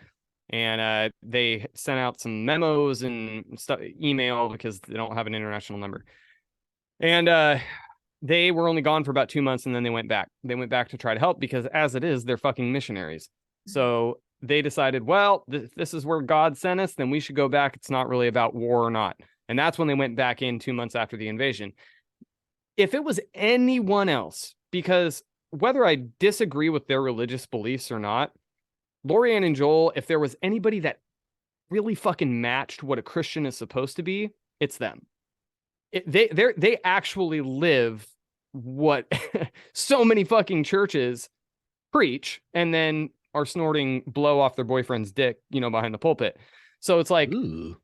and they sent out some memos and stuff, email, because they don't have an international number. And they were only gone for about 2 months, and then they went back. They went back to try to help because, as it is, they're fucking missionaries. So they decided, well, this is where God sent us, then we should go back. It's not really about war or not. And that's when they went back in 2 months after the invasion. If it was anyone else, because whether I disagree with their religious beliefs or not, Lorianne and Joel, if there was anybody that really fucking matched what a Christian is supposed to be, it's them. They actually live what so many fucking churches preach, and then are snorting blow off their boyfriend's dick, behind the pulpit. So it's like, Ooh.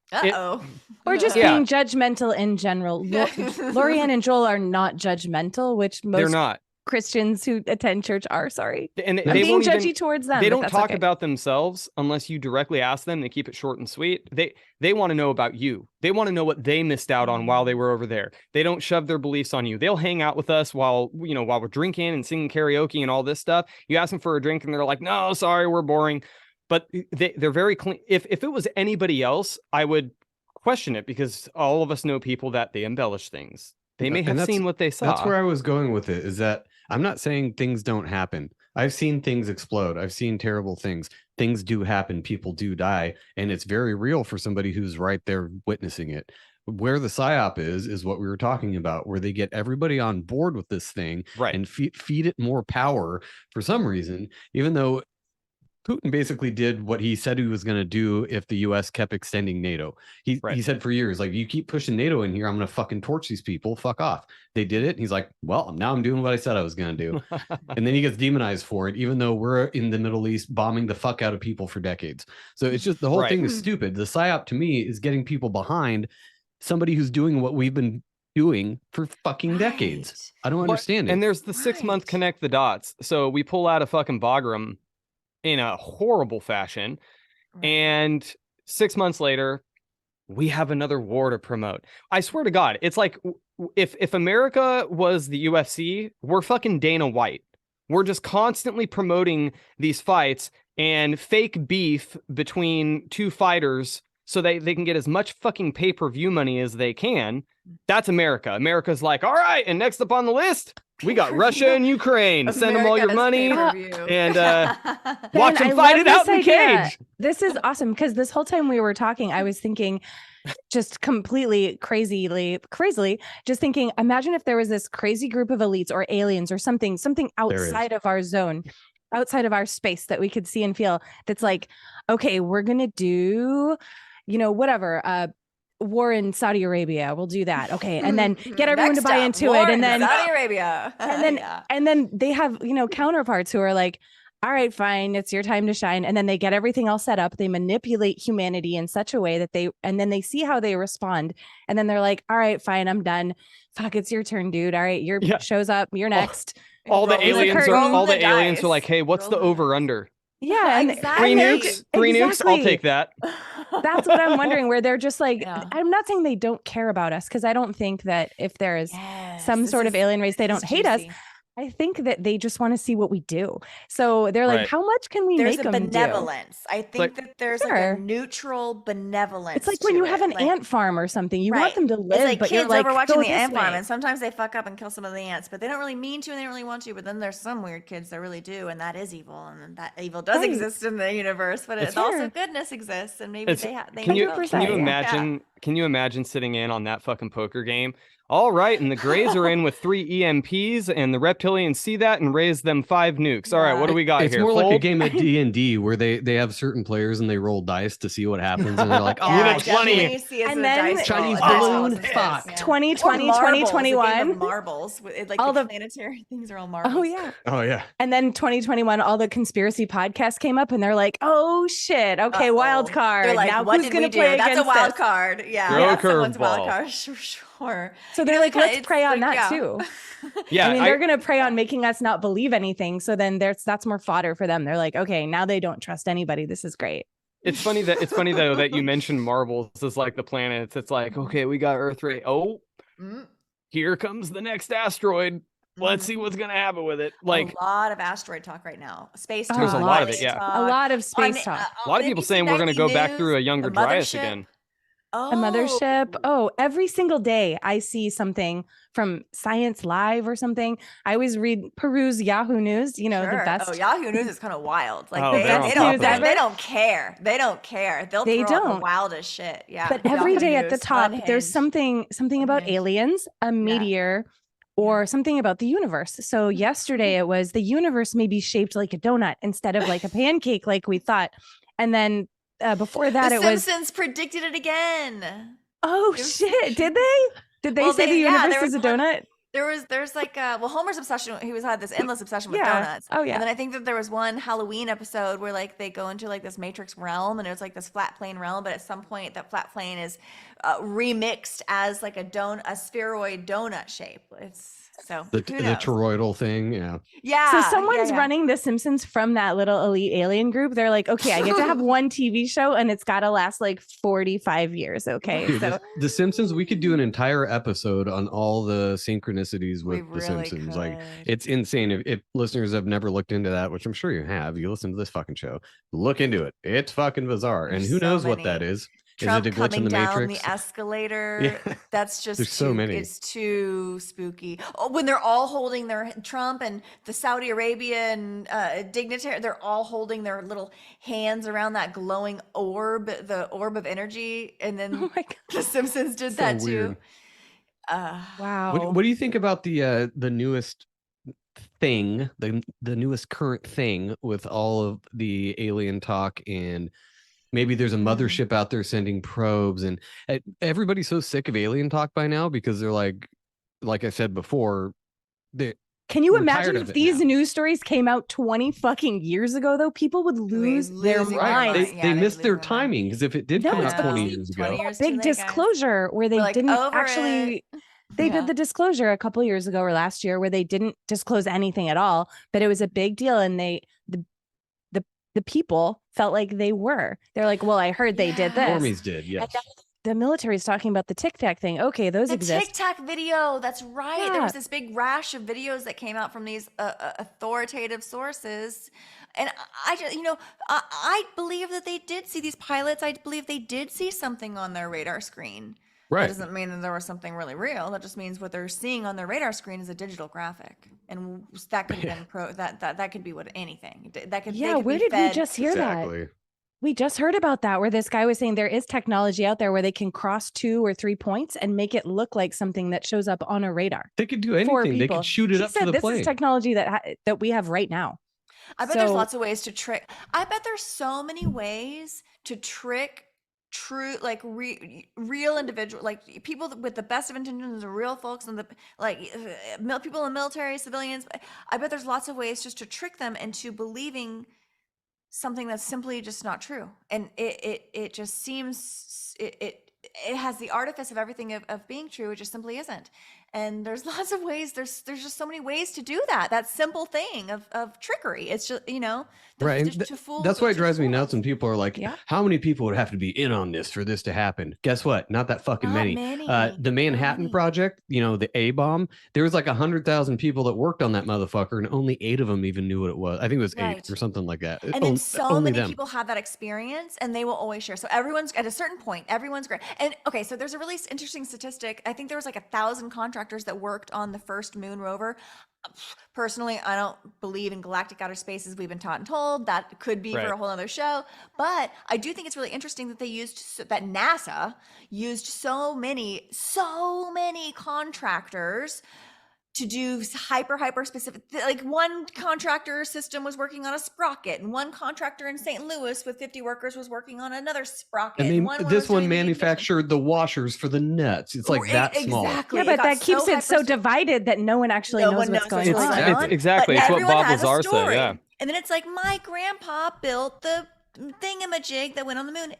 Or just Yeah. being judgmental in general. Lorianne and Joel are not judgmental, which they're most not. Christians who attend church are. Sorry. And I'm they being won't judgy even, towards them. they but don't that's talk okay. about themselves unless you directly ask them. They keep it short and sweet. They want to know about you. They want to know what they missed out on while they were over there. They don't shove their beliefs on you. They'll hang out with us while we're drinking and singing karaoke and all this stuff. You ask them for a drink and they're like, no, sorry, we're boring. But they're very clean. If it was anybody else, I would question it, because all of us know people that they embellish things. They may have seen what they saw. That's where I was going with it, is that I'm not saying things don't happen. I've seen things explode. I've seen terrible things. Things do happen. People do die. And it's very real for somebody who's right there witnessing it. Where the psyop is what we were talking about, where they get everybody on board with this thing, Right. and feed it more power for some reason, even though Putin basically did what he said he was going to do if the US kept extending NATO. He said for years, like, you keep pushing NATO in here, I'm going to fucking torch these people. Fuck off. They did it. And he's like, well, now I'm doing what I said I was going to do. And then he gets demonized for it, even though we're in the Middle East bombing the fuck out of people for decades. So it's just, the whole thing is stupid. The psyop to me is getting people behind somebody who's doing what we've been doing for fucking decades. I don't understand it. And there's the 6 month connect the dots. So we pull out a fucking Bagram in a horrible fashion, and 6 months later we have another war to promote. I swear to God, it's like if America was the UFC, we're fucking Dana White. We're just constantly promoting these fights and fake beef between two fighters so they can get as much fucking pay-per-view money as they can. That's America. America's like, all right, and next up on the list, we got Russia and Ukraine. Send them all your money and watch them fight it out in the cage. This is awesome, because this whole time we were talking, I was thinking, just completely crazily, just thinking, imagine if there was this crazy group of elites or aliens or something outside of our zone, outside of our space that we could see and feel, that's like, okay, we're going to do, whatever, war in Saudi Arabia. We'll do that. Okay. And then get everyone to buy into it. And then Saudi Arabia. And then they have, counterparts who are like, all right, fine, it's your time to shine. And then they get everything all set up. They manipulate humanity in such a way that and then they see how they respond. And then they're like, all right, fine, I'm done. Fuck, it's your turn, dude. All right, your show's up. You're next. All the aliens are like, hey, what's the over under? Yeah, and exactly. Three nukes. I'll take that. That's what I'm wondering, where they're just like, I'm not saying they don't care about us, because I don't think that if there is some sort of alien race, they don't hate us. I think that they just want to see what we do. So they're like, how much can we make them do? There's a benevolence. I think that there's like a neutral benevolence. It's like when you have an ant farm or something, you want them to live, it's like but kids you're like, over watching go the this ant farm, way. and sometimes they fuck up and kill some of the ants, but they don't really mean to and they don't really want to. But then there's some weird kids that really do, and that is evil, and that evil does exist in the universe, but it's also goodness exists, and maybe they can you imagine sitting in on that fucking poker game? All right, and the Greys are in with 3 EMPs, and the reptilians see that and raise them 5 nukes. All right, what do we got here? It's more like a game of D&D where they have certain players and they roll dice to see what happens, and they're like, oh, that's 20. And then Chinese balloon, fuck. 2020, 2021. Marbles. Like all the planetary things are all marbles. Oh, yeah. And then 2021, all the conspiracy podcasts came up, and they're like, oh, shit. Okay, wild card. They're like, now what who's did going we to do? play That's against a wild this? card. Yeah, someone's wild card. Sure. So they're like, let's prey on that too. Yeah, I mean, they're gonna prey on making us not believe anything. So then that's more fodder for them. They're like, okay, now they don't trust anybody. This is great. It's funny though that you mentioned marbles as like the planets. It's like, okay, we got Earth right. Oh, here comes the next asteroid. let's see what's gonna happen with it. Like, a lot of asteroid talk right now. Space talk. There's a lot of it, alien yeah. A talk, lot of space talk. a lot of people NBC saying we're gonna Nightly go back News, through a younger the Dryas mothership. again. Oh, A mothership. Oh, every single day I see something from Science Live or something. I always peruse Yahoo News, you know, the sure. best. Oh, Yahoo News is kind of wild. Like Oh, they, they're on they top don't of they, it. they don't care. They don't care. They'll They throw out the don't. wildest shit. Yeah. But every Yahoo day at the News, top, there's unhinged. something about Unhinged. aliens, a meteor, or something about the universe. So yesterday it was the universe may be shaped like a donut instead of like a pancake, like we thought. And then before that, The it was, Simpsons predicted it again. oh It was- shit, did they? Did they Well, say the yeah, universe there is a was one- donut? There's like well, Homer's obsession. He had this endless obsession with Yeah. donuts. Oh, yeah. And then I think that there was one Halloween episode where like they go into like this Matrix realm, and it was like this flat plane realm. But at some point, that flat plane is remixed as like a spheroid donut shape. It's so The who knows? toroidal thing. Yeah. Yeah. So someone's yeah. running The Simpsons from that little elite alien group. They're like, okay, I get to have one TV show and it's got to last like 45 years. Okay. Dude, So the Simpsons, we could do an entire episode on all the synchronicities We with the really Simpsons. Like, could. it's insane. If listeners have never looked into that, which I'm sure you have, you listen to this fucking show, look into it. It's fucking bizarre. There's and who so knows what that many. is? Trump is it a glitch coming in the down Matrix? the escalator. Yeah. That's just There's so too, many. It's too spooky. Oh, when they're all holding their Trump and the Saudi Arabian dignitary, they're all holding their little hands around that glowing orb, the orb of energy, and then oh my God. the Simpsons did So that weird. too. Uh, Wow. What do you think about the newest thing, the newest current thing with all of the alien talk, and maybe there's a mothership out there sending probes, and everybody's so sick of alien talk by now because they're like I said before, Can you we're imagine tired if of it these now. news stories came out 20 fucking years ago, though? People would lose their losing their minds. minds. they, Yeah, they they'd missed lose their their mind. timing, because if it did No, come it's out 20 because years 20 ago, years too Big late, guys. disclosure where they We're like, didn't over actually. it. They Yeah. did the disclosure a couple years ago or last year where they didn't disclose anything at all, but it was a big deal, and the people felt like they're like, well, I heard they did this. normies did, And yes. now the military is talking about the Tic Tac thing. Okay, those The exist. Tic Tac video. That's right. There Yeah. was this big rash of videos that came out from these authoritative sources, and I just, I believe that they did see these pilots. I believe they did see something on their radar screen. That Right. doesn't mean that there was something really real. That just means what they're seeing on their radar screen is a digital graphic, and that could have been that could be what anything that could. they Yeah, could where be did we fed- just hear that? Exactly. We just heard about that where this guy was saying there is technology out there where they can cross 2 or 3 points and make it look like something that shows up on a radar. They could do For anything. They people. could shoot it He up said to the this plane. is technology that we have right now. I bet there's So- lots of ways to trick. I bet there's so many ways to trick true, like real individual, like people with the best of intentions, are real folks, and the people in the military, civilians. I bet there's lots of ways just to trick them into believing something that's simply just not true, and it just seems it has the artifice of everything of being true. It just simply isn't. And there's lots of ways. There's just so many ways to do that simple thing of trickery. It's just Right. and to fool. That's why it to drives me fool nuts us. when people are like, Yeah. how many people would have to be in on this for this to happen? Guess what? Not that fucking Not many. many. The Manhattan many. Project, the A-bomb, there was like 100,000 people that worked on that motherfucker, and only 8 of them even knew what it was. I think it was 8 Right. or something like that. And then so only many them. people have that experience, and they will always share. So everyone's at a certain point, everyone's great. And okay, so there's a really interesting statistic. I think there was like 1,000 contractors that worked on the first moon rover. Personally, I don't believe in galactic outer space as we've been taught and told. That could be Right. for a whole other show. But I do think it's really interesting that that NASA used so many contractors to do hyper specific, like one contractor system was working on a sprocket, and one contractor in St. Louis with 50 workers was working on another sprocket. And was this one doing the ignition. manufactured the washers for the nuts. It's like that small. Exactly. Yeah, It but got that keeps it so hyper- divided that no one actually No knows one what's knows going what's on. going on. Exactly. But It's what everyone Bob has a Lazar said. story. Yeah. And then it's like, my grandpa built the thingamajig that went on the moon.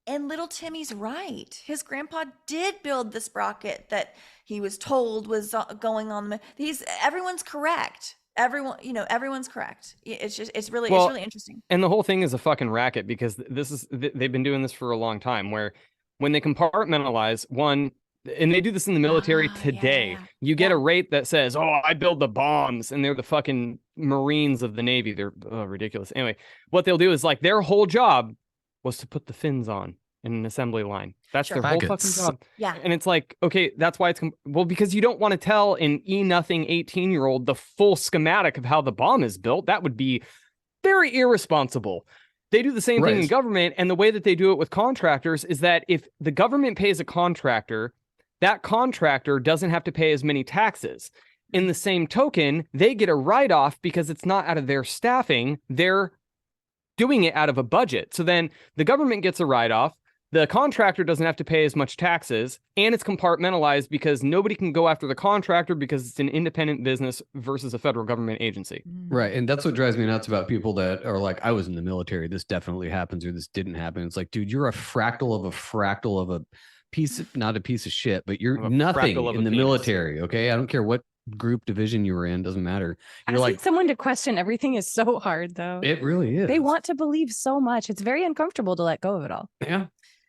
And little Timmy's right. His grandpa did build the sprocket that he was told was going on the moon. Everyone's correct. Everyone's correct. It's really interesting. And the whole thing is a fucking racket, because they've been doing this for a long time, where when they compartmentalize, one, and they do this in the military Ah, yeah, today. yeah. You get Yeah. a rate that says, "Oh, I build the bombs," and they're the fucking Marines of the Navy. They're ridiculous. Anyway, what they'll do is like their whole job was to put the fins on in an assembly line. That's Sure. their whole fucking Faggots. job. Yeah. And it's like, okay, that's why it's well, because you don't want to tell an nothing 18-year-old the full schematic of how the bomb is built. That would be very irresponsible. They do the same thing in Right. government, and the way that they do it with contractors is that if the government pays a contractor, that contractor doesn't have to pay as many taxes. In the same token, they get a write-off because it's not out of their staffing. They're doing it out of a budget. So then the government gets a write-off. The contractor doesn't have to pay as much taxes, and it's compartmentalized because nobody can go after the contractor because it's an independent business versus a federal government agency. Right. And that's what drives me nuts about people that are like, I was in the military. This definitely happens or this didn't happen. It's like, dude, you're a fractal of a piece, not a piece of shit, but you're Of a nothing fractal of a in the penis. military. Okay. I don't care what group division you were in. Doesn't matter. You're Asking like, someone to question everything is so hard, though. it really is. They want to believe so much. It's very uncomfortable to let go of it all. Yeah.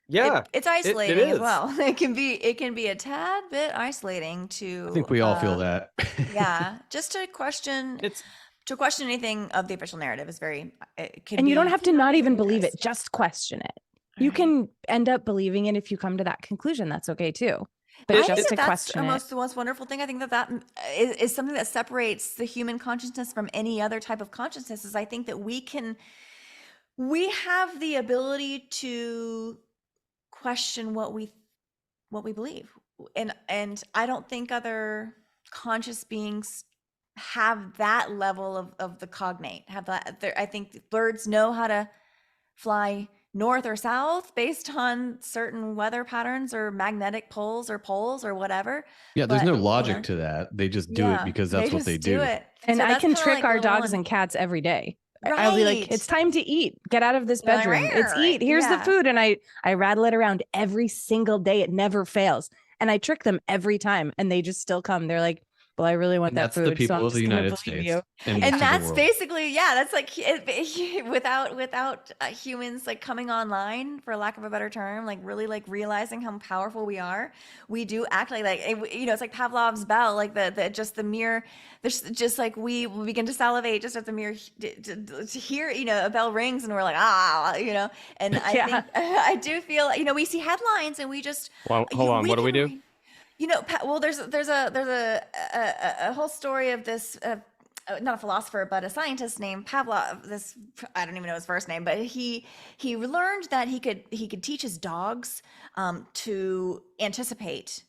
Yeah. It's isolating as is. well. It can be a tad bit isolating to I think we all feel that. yeah, just to question It's anything of the official narrative is very it can And you don't be have to not even very believe it, dangerous. just question it. You Right. can end up believing it if you come to that conclusion. That's okay too. But I just think to that's question it. the most wonderful thing. I think that is something that separates the human consciousness from any other type of consciousness. Is I think that we have the ability to question what we believe, and I don't think other conscious beings have that level of the cognate. Have that? I think birds know how to fly north or south based on certain weather patterns or magnetic poles or whatever. Yeah. There's But, no you logic know, to that. They just do it because that's what just they do. it. And So I that's can kinda trick like our the dogs one- and cats every day. I'll be like, Right. it's time to eat. Get out of this You're like, bedroom. It's "Rawr." eat. Here's the Yeah. food. And I rattle it around every single day. It never fails. And I trick them every time. And they just still come. They're like, well, I really want And that that's food. the people so I'm of the just gonna United believe States. you. And, And to the that's world. basically that's like without humans like coming online, for lack of a better term, like really like realizing how powerful we are. We do act like it's like Pavlov's bell, like the mere there's just like we begin to salivate just at the mere to hear a bell rings and we're like and I Yeah. think I do feel we see headlines and we just Well, hold on. What do we can do? read- well, there's a whole story of this, not a philosopher, but a scientist named Pavlov. I don't even know his first name, but he learned that he could teach his dogs to anticipate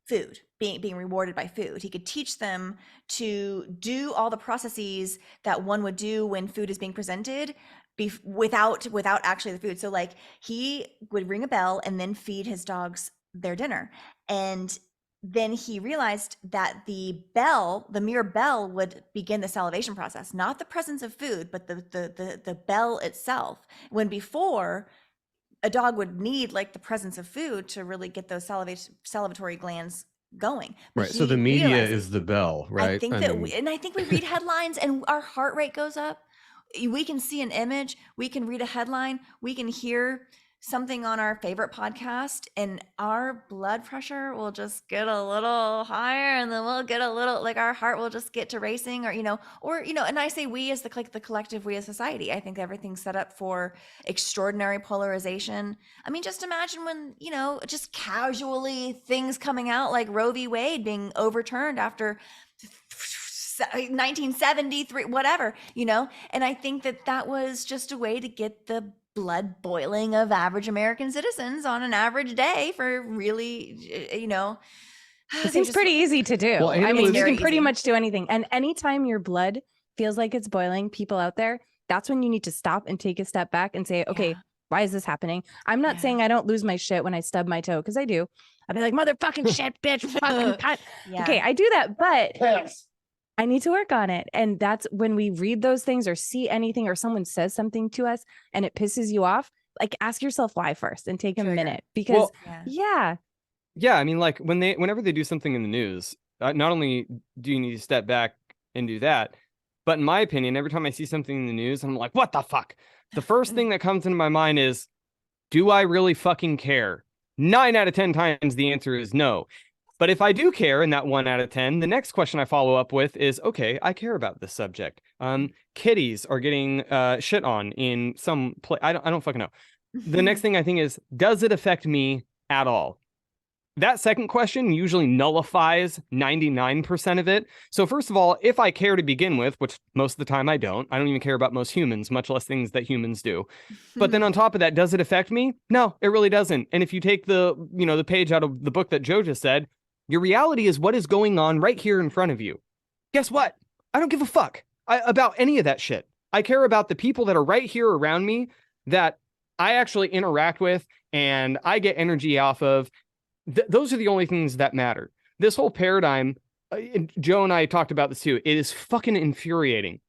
food, being rewarded by food. He could teach them to do all the processes that one would do when food is being presented without actually the food. So like he would ring a bell and then feed his dogs their dinner. And then he realized that the mere bell would begin the salivation process, not the presence of food, but the bell itself. When before a dog would need like the presence of food to really get those salivatory glands going. But Right. So he the media realized- is the bell, right? I think I think we read headlines and our heart rate goes up. We can see an image, we can read a headline, we can hear something on our favorite podcast and our blood pressure will just get a little higher and then we'll get a little like our heart will just get to racing or and I say we as the collective, we as society. I think everything's set up for extraordinary polarization. I mean, just imagine when just casually things coming out like Roe v. Wade being overturned after 1973, whatever, and I think that was just a way to get the blood boiling of average American citizens on an average day for really, It seems pretty easy to do. Well, and I it mean, was- you Very can pretty easy. much do anything. And anytime your blood feels like it's boiling, people out there, that's when you need to stop and take a step back and say, okay, Yeah. why is this happening? I'm not Yeah. saying I don't lose my shit when I stub my toe, because I do. I'd be like, motherfucking shit, bitch, fucking cut. Yeah. Okay, I do that, but I need to work on it. And that's when we read those things or see anything or someone says something to us and it pisses you off, like ask yourself why first and take a Trigger. minute because Yeah. yeah, Yeah, I mean, like whenever they do something in the news, not only do you need to step back and do that, but in my opinion, every time I see something in the news, I'm like, what the fuck? The first thing that comes into my mind is, do I really fucking care? 9 out of 10 times the answer is no. But if I do care in that 1 out of 10, the next question I follow up with is, okay, I care about this subject. Kitties are getting shit on in some place. I don't fucking know. The next thing I think is, does it affect me at all? That second question usually nullifies 99% of it. So first of all, if I care to begin with, which most of the time I don't even care about most humans, much less things that humans do. But then on top of that, does it affect me? No, it really doesn't. And if you take the page out of the book that Joe just said, your reality is what is going on right here in front of you. Guess what? I don't give a fuck about any of that shit. I care about the people that are right here around me that I actually interact with and I get energy off of. Those are the only things that matter. This whole paradigm, Joe and I talked about this too. It is fucking infuriating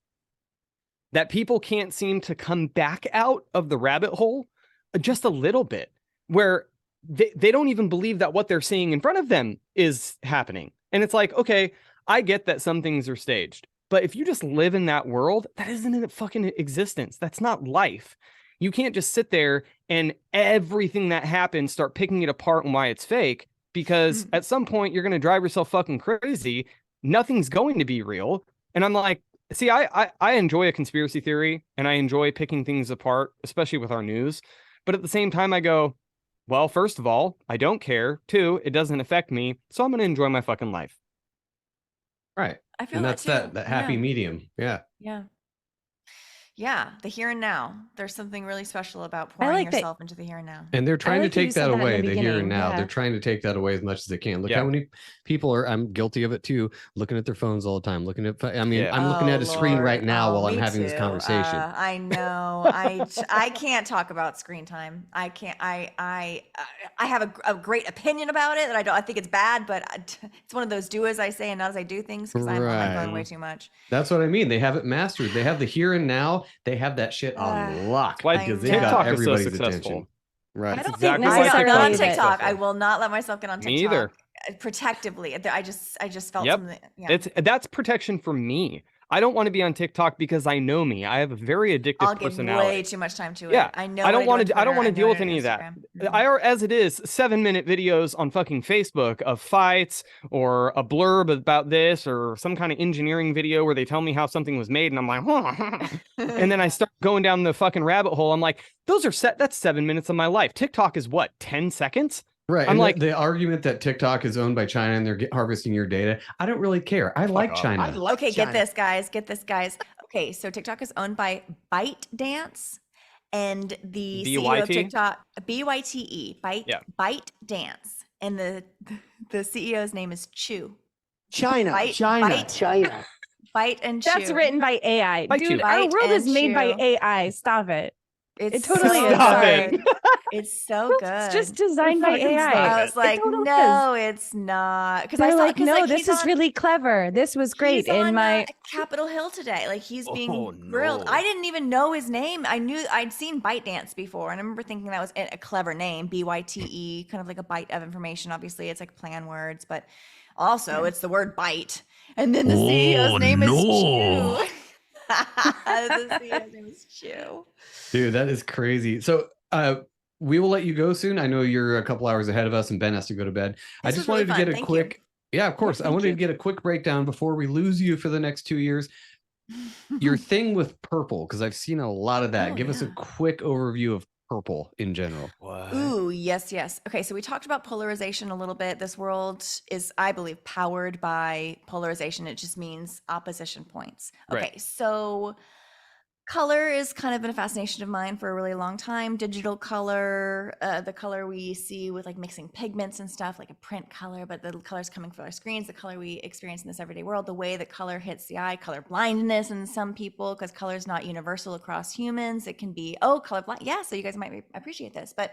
that people can't seem to come back out of the rabbit hole just a little bit, where they don't even believe that what they're seeing in front of them is happening. And it's like, okay, I get that some things are staged, but if you just live in that world, that isn't a fucking existence. That's not life. You can't just sit there and everything that happens, start picking it apart and why it's fake, because at some point you're going to drive yourself fucking crazy. Nothing's going to be real. And I'm like, see, I enjoy a conspiracy theory and I enjoy picking things apart, especially with our news. But at the same time, I go, well, first of all, I don't care. 2, it doesn't affect me. So I'm going to enjoy my fucking life. Right. I feel And that that's too. that happy medium. Yeah. Yeah, the here and now. There's something really special about pouring like that- yourself into the here and now. And they're trying like to that you take said that that in away, the the here and beginning, now. yeah. They're trying to take that away as much as they can. Look Yeah. how many people are, I'm guilty of it too, looking at their phones all the time, looking at, I mean, Yeah. I'm looking at a screen Lord. right now while I'm me having this too. conversation. I know. I can't talk about screen time. I can't. I have a great opinion about it. That I think it's bad, but it's one of those do as I say and not as I do things, because I'm on my phone Right. way too much. That's what I mean. They have it mastered. They have the here and now. They have that shit on lock. Why I because know. they got TikTok is so everybody's successful. attention. Right. I don't exactly think why I'm not on necessarily TikTok is TikTok. I successful. will not let myself get on TikTok. Me either. Protectively. I just felt Yep. something. Yeah. That's protection for me. I don't want to be on TikTok because I know me. I have a very addictive I'll give personality. way too much time to it. Yeah, I know. I don't want to. I don't want to know deal with it on any of that. Instagram. As it is, 7-minute videos on fucking Facebook of fights or a blurb about this or some kind of engineering video where they tell me how something was made, and I'm like, and then I start going down the fucking rabbit hole. I'm like, that's 7 minutes of my life. TikTok is what, 10 seconds? Right. I'm and like, the argument that TikTok is owned by China and they're harvesting your data. I don't really care. I like off. China. Okay, get this, guys. Okay, so TikTok is owned by ByteDance, and the CEO of BYT? TikTok, BYTE, Yeah. ByteDance, and the CEO's name is Chew. China, Byte- China, Byte- China. Byte and Chew. That's written by AI. By Dude, Chew. our Byte world is and made by Chew. AI. Stop it. It's It totally so is. Stop good. it. It's so good. It's just designed by Fucking AI. stop I it. was like, totally no, it's not. Because I They're saw, like, no, this he's is on- really clever. This was great. He's on, In my Capitol Hill today. Like, he's being Oh, grilled. no. I didn't even know his name. I'd seen ByteDance before, and I remember thinking that was a clever name, BYTE, kind of like a byte of information. Obviously, it's like plan words, but also it's the word byte. And then the CEO's name is Chew. The CEO's name is Chew. Dude, that is crazy. So we will let you go soon. I know you're a couple hours ahead of us and Ben has to go to bed. I This just was really wanted to get fun. a Thank quick, yeah, of course. I thank wanted you. to get a quick breakdown before we lose you for the next 2 years. Your thing with purple, because I've seen a lot of that. Oh, Give us a yeah. quick overview of purple in general. Ooh, yes. Okay, so we talked about polarization a little bit. This world is, I believe, powered by polarization. It just means opposition points. Okay, Right. so color is kind of been a fascination of mine for a really long time. Digital color, the color we see with like mixing pigments and stuff, like a print color, but the colors coming from our screens, the color we experience in this everyday world, the way that color hits the eye, color blindness in some people, because color is not universal across humans. It can be, color blind. Yeah, so you guys might appreciate this, but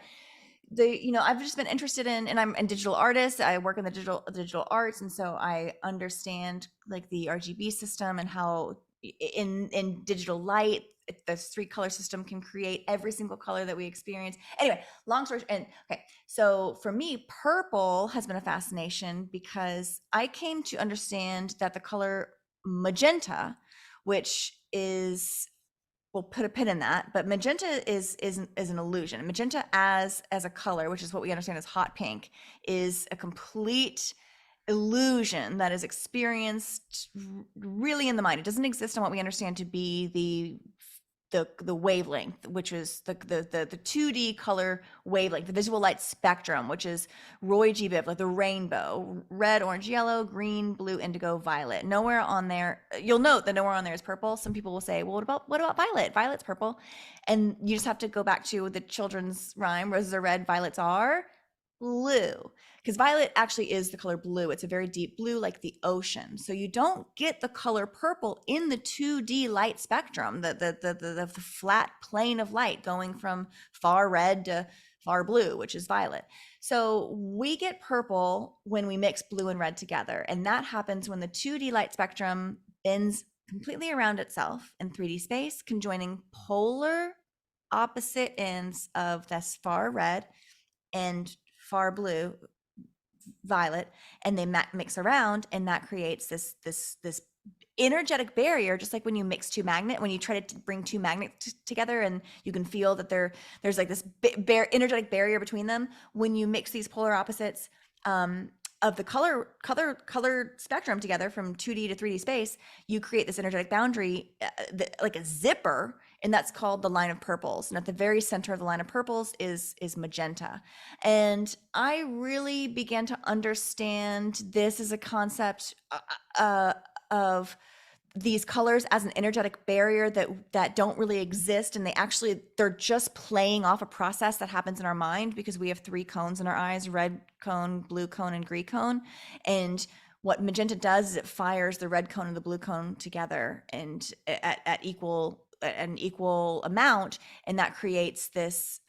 I've just been interested in, and I'm a digital artist. I work in the digital arts, and so I understand like the RGB system and how in digital light, the 3-color system can create every single color that we experience. Anyway, long story and okay, so for me, purple has been a fascination because I came to understand that the color magenta, which is we'll put a pin in that, but magenta is an illusion. Magenta as a color, which is what we understand as hot pink, is a complete illusion that is experienced really in the mind. It doesn't exist on what we understand to be the wavelength, which is the 2D color wavelength, the visual light spectrum, which is Roy G. Biv, like the rainbow: red, orange, yellow, green, blue, indigo, violet. Nowhere on there, you'll note that nowhere on there is purple. Some people will say, well, what about violet? Violet's purple. And you just have to go back to the children's rhyme: roses are red, violets are blue. Because violet actually is the color blue. It's a very deep blue, like the ocean. So you don't get the color purple in the 2D light spectrum, the flat plane of light going from far red to far blue, which is violet. So we get purple when we mix blue and red together. And that happens when the 2D light spectrum bends completely around itself in 3D space, conjoining polar opposite ends of this far red and far blue, violet, and they mix around, and that creates this energetic barrier, just like when you mix when you try to bring two magnets together, and you can feel that there's like this energetic barrier between them. When you mix these polar opposites of the color spectrum together from 2D to 3D space, you create this energetic boundary, like a zipper, and that's called the line of purples. And at the very center of the line of purples is magenta. And I really began to understand this as a concept of these colors as an energetic barrier that don't really exist, and they're just playing off a process that happens in our mind, because we have three cones in our eyes: red cone, blue cone, and green cone. And what magenta does is it fires the red cone and the blue cone together, and at an equal amount, and that creates this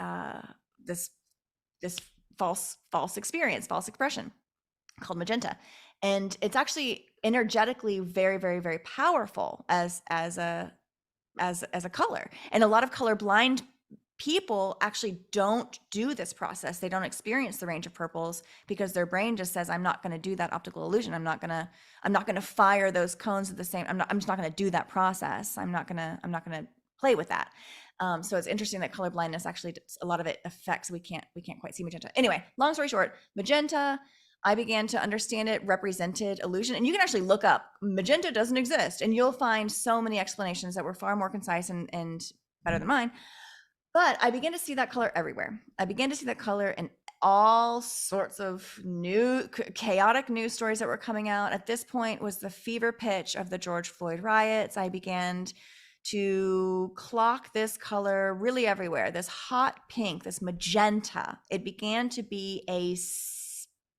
false experience, false expression called magenta. And it's actually energetically very, very, very powerful as a color. And a lot of colorblind people actually don't do this process. They don't experience the range of purples because their brain just says, I'm not going to do that optical illusion. I'm not going to fire those cones at the same. I'm just not going to do that process. I'm not going to play with that. So it's interesting that color blindness actually, a lot of it affects, we can't quite see magenta. Anyway, long story short, magenta, I began to understand it represented illusion. And you can actually look up magenta doesn't exist, and you'll find so many explanations that were far more concise and better than mine. But I began to see that color everywhere. I began to see that color in all sorts of new chaotic news stories that were coming out. At this point was the fever pitch of the George Floyd riots. I began to clock this color really everywhere, this hot pink, this magenta. It began to be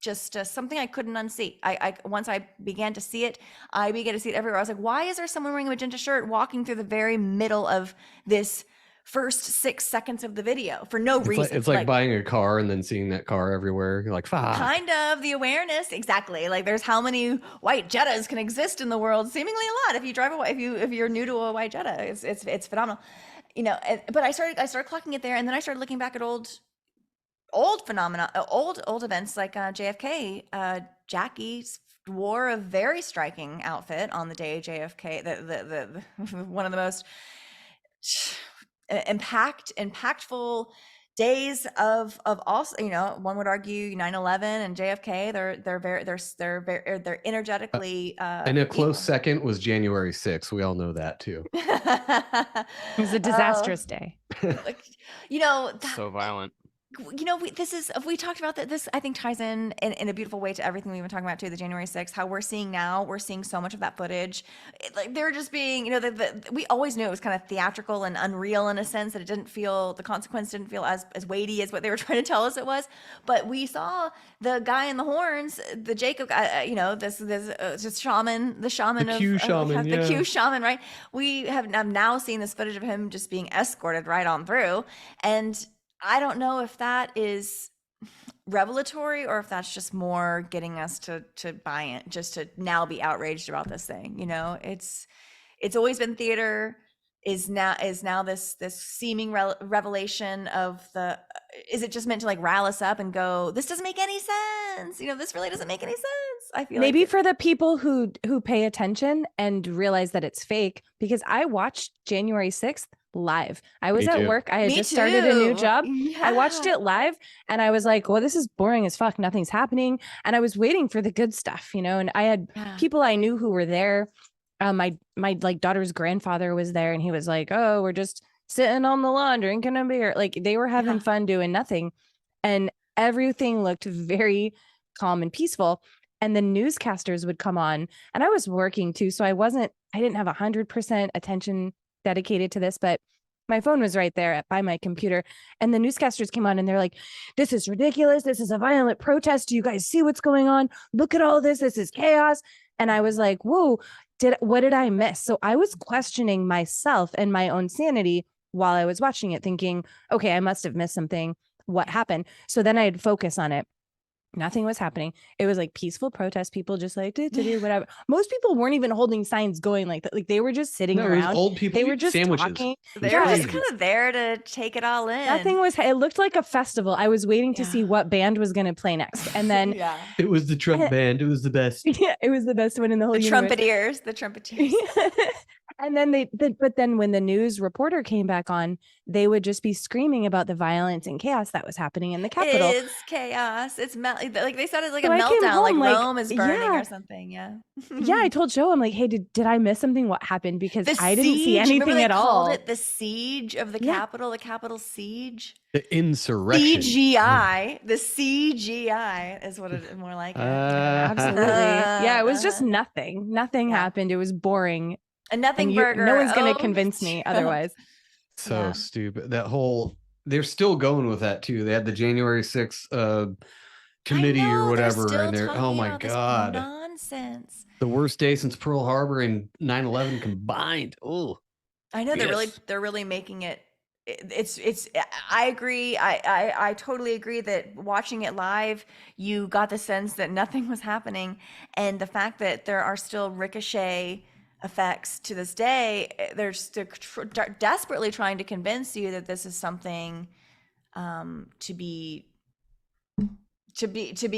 something I couldn't unsee. Once I began to see it, I began to see it everywhere. I was like, why is there someone wearing a magenta shirt walking through the very middle of this first 6 seconds of the video for no reason? It's like buying a car and then seeing that car everywhere. You're like, fuck. Kind of the awareness, exactly. Like, there's how many white Jettas can exist in the world? Seemingly a lot. If you drive if you're new to a white Jetta, it's phenomenal, you know. But I started clocking it there, and then I started looking back at old phenomena, old events like JFK. Jackie wore a very striking outfit on the day JFK. The one of the most impactful days of also, you know, one would argue 9/11 and JFK. They're energetically. And a close second was January 6th. We all know that too. It was a disastrous day. Like, you know, So violent. You know, we talked about that. This, I think, ties in a beautiful way to everything we've been talking about too. The January 6th, how we're seeing so much of that footage. Like, they're just being, you know, we always knew it was kind of theatrical and unreal in a sense, that the consequence didn't feel as weighty as what they were trying to tell us it was. But we saw the guy in the horns, the Jacob guy, you know, this shaman, the Q shaman, right? We have now seen this footage of him just being escorted right on through, and I don't know if that is revelatory or if that's just more getting us to buy it, just to now be outraged about this thing. You know, it's always been theater. is now this seeming revelation of the, is it just meant to like rile us up and go, this doesn't make any sense, this really doesn't make any sense. I feel maybe like for the people who pay attention and realize that it's fake, because I watched January 6th live. I was Me at too. work. I had Me just started a new too. job. I watched Yeah. it live and I was like, well, this is boring as fuck. Nothing's happening. And I was waiting for the good stuff, and I had Yeah. people I knew who were there. My like daughter's grandfather was there and he was like, oh, we're just sitting on the lawn drinking a beer. Like they were having Yeah. fun doing nothing. And everything looked very calm and peaceful. And the newscasters would come on and I was working too. So I didn't have 100% attention dedicated to this, but my phone was right there by my computer. And the newscasters came on and they're like, this is ridiculous. This is a violent protest. Do you guys see what's going on? Look at all this. This is chaos. And I was like, whoa, what did I miss? So I was questioning myself and my own sanity while I was watching it, thinking, okay, I must have missed something. What happened? So then I'd focus on it. Nothing was happening. It was like peaceful protest. People just like do whatever. Most people weren't even holding signs going like that. Like they were just sitting No, it was around. old people They were eating just sandwiches. talking. They Yeah, were just like, kind of there to take it all in. nothing was. It looked like a festival. I was waiting to see Yeah. what band was going to play next, and then yeah, It was the Trump band. It was the best. yeah, it was the best one in the whole the universe. trumpeters. And then but then when the news reporter came back on, they would just be screaming about the violence and chaos that was happening in the Capitol. It's chaos. It's like they said it's like So a I came meltdown, like home, like, Rome is burning yeah. or something. Yeah. Yeah, I told Joe, I'm like, hey, did I miss something? What happened? Because The I didn't see siege, remember anything they at all. called it the siege of the Yeah. Capitol, the Capitol siege. The insurrection. CGI, the CGI is what it more like. It. Absolutely. Yeah, it was just nothing. Nothing Yeah. happened. It was boring. A nothing And burger. no one's going Oh, to convince me Trump. otherwise. So Yeah. stupid. That whole, they're still going with that too. They had the January 6th committee I know, or whatever. They're And still they're, oh talking my about this God. nonsense. The worst day since Pearl Harbor and 9/11 combined. Oh, I know Yes. they're really making it. It's. I agree. I totally agree that watching it live, you got the sense that nothing was happening, and the fact that there are still ricochet effects to this day. They're desperately trying to convince you that this is something to be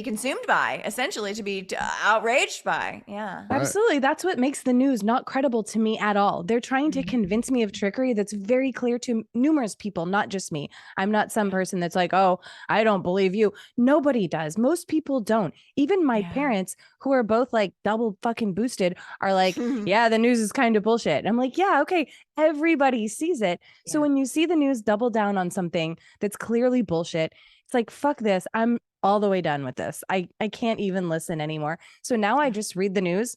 consumed by, essentially, to be outraged by. Yeah. Right. Absolutely. That's what makes the news not credible to me at all. They're trying to convince me of trickery that's very clear to numerous people, not just me. I'm not some person that's like, oh, I don't believe you. Nobody does. Most people don't. Even my Yeah. parents, who are both like double fucking boosted, are like, yeah, the news is kind of bullshit. And I'm like, yeah, okay. Everybody sees it. So Yeah. when you see the news double down on something that's clearly bullshit, it's like, fuck this. I'm all the way done with this. I can't even listen anymore. So now I just read the news.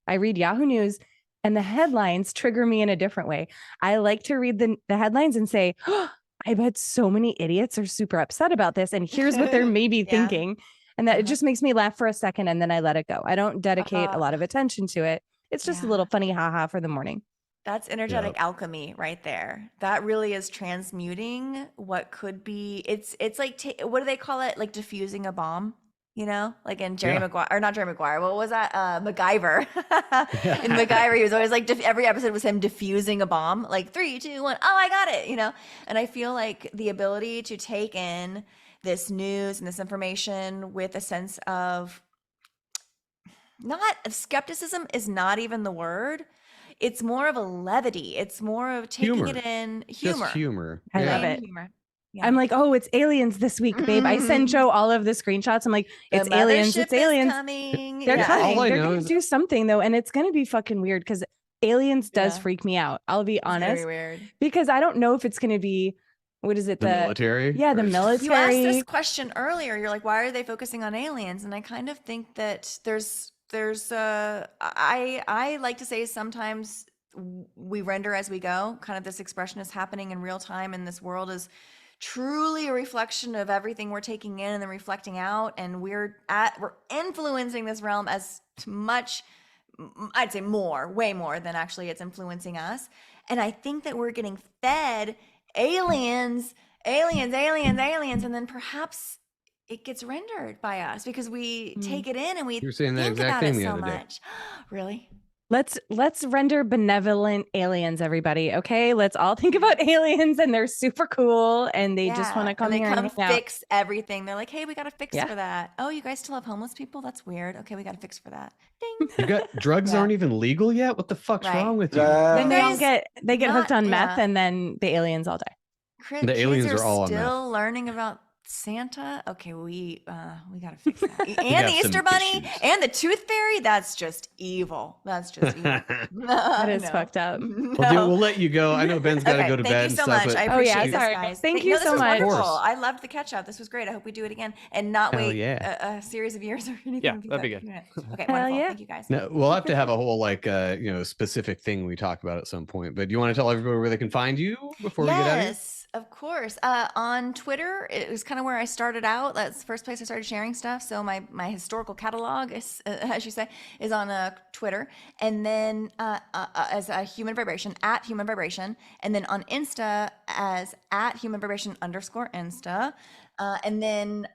I read Yahoo News, and the headlines trigger me in a different way. I like to read the headlines and say, oh, I bet so many idiots are super upset about this. And here's what they're maybe Yeah. thinking. And that it just makes me laugh for a second and then I let it go. I don't dedicate a lot of attention to it. It's just a Yeah. little funny haha for the morning. That's energetic alchemy right there. That really is transmuting what could be. It's like what do they call it? Like diffusing a bomb, like in Jerry Yeah. Maguire, or not Jerry Maguire. What was that? MacGyver. In MacGyver, he was always like every episode was him diffusing a bomb. Like 3, 2, 1. Oh, I got it. And I feel like the ability to take in this news and this information with a sense of not skepticism is not even the word. It's more of a levity. It's more of taking Humor. it in just humor. humor. I love Plain it. Humor. Yeah. I'm like, oh, it's aliens this week, babe. I send Joe all of the screenshots. I'm like, The it's aliens. mothership It's is aliens. coming. They're Yeah. coming. All I They're know going is- to do something though. And it's going to be fucking weird because aliens does Yeah. freak me out. I'll be It's honest. very weird. Because I don't know if it's going to be, what is it? The military. Yeah, the Or- military. You asked this question earlier. You're like, why are they focusing on aliens? And I kind of think that there's I like to say sometimes we render as we go. Kind of this expression is happening in real time, and this world is truly a reflection of everything we're taking in and then reflecting out, and we're influencing this realm as much, I'd say way more than actually it's influencing us. And I think that we're getting fed aliens, and then perhaps it gets rendered by us because we take it in and we You were saying that think exact about thing it the so other day. much. Really? Let's render benevolent aliens, everybody. Okay, let's all think about aliens, and they're super cool, and they just want to come and they here come and hang out. fix everything. They're like, hey, we got to fix Yeah. for that. Oh, you guys still have homeless people? That's weird. Okay, we got to fix for that. Ding. You got drugs Yeah. aren't even legal yet. What the fuck's Right. wrong with you? Then they all Guys, get hooked not- on meth, yeah. and then the aliens all die. The aliens Kids are all on meth. still learning about Santa. Okay, we got to fix that. have And the some Easter Bunny issues. and the Tooth Fairy. That's just evil. That's just evil. That is No. fucked up. Well, No. we'll let you go. I know Ben's got to Okay, go to thank bed you and so stuff. much. I But Oh, yeah, appreciate this, sorry. guys. Thank you no, this so was much. Of wonderful. course. I loved the catch up. This was great. I hope we do it again and not Hell wait yeah. a series of years or anything. Yeah, because that'd be that- good. Okay, Hell wonderful. yeah. Thank you guys. no, we'll have to have a whole specific thing we talk about at some point. But do you want to tell everybody where they can find you before we get out of here? Yes, of course. On Twitter, it was kind of where I started out. That's the first place I started sharing stuff. So my historical catalog, is, as you say, is on Twitter. And then as a Human Vibration, at Human Vibration. And then on Insta as at Human Vibration _Insta. And then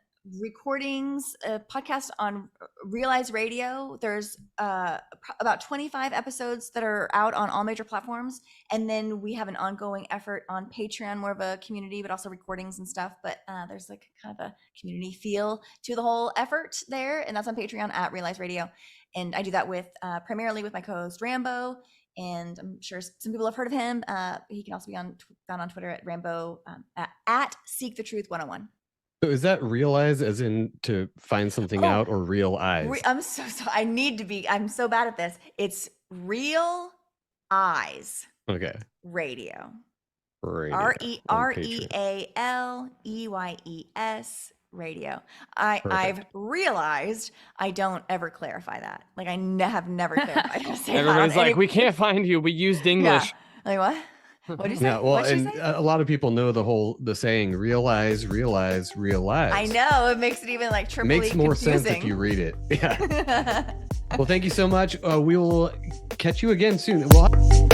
recordings, podcast on Realize Radio. There's about 25 episodes that are out on all major platforms, and then we have an ongoing effort on Patreon, more of a community, but also recordings and stuff. But there's like kind of a community feel to the whole effort there, and that's on Patreon at Realize Radio. And I do that with primarily with my co-host Rambo, and I'm sure some people have heard of him. He can also be found on Twitter at Rambo at Seek the Truth 101. So is that realize as in to find something Oh, out or real eyes? I'm so I need to be. I'm so bad at this. It's Real Eyes Okay. Radio. Radio R on E Patreon. A L E Y E S Radio. I've Perfect. realized I don't ever clarify that. Like I have never clarified. how to say that on Everybody's like, any- we can't find you. We used English. Like what? What did you say? Yeah, well, What'd you and say? a lot of people know the saying realize, realize, realize. I know it makes it even like triply Makes more confusing. sense if you read it. Yeah. Well, thank you so much. We will catch you again soon. Well.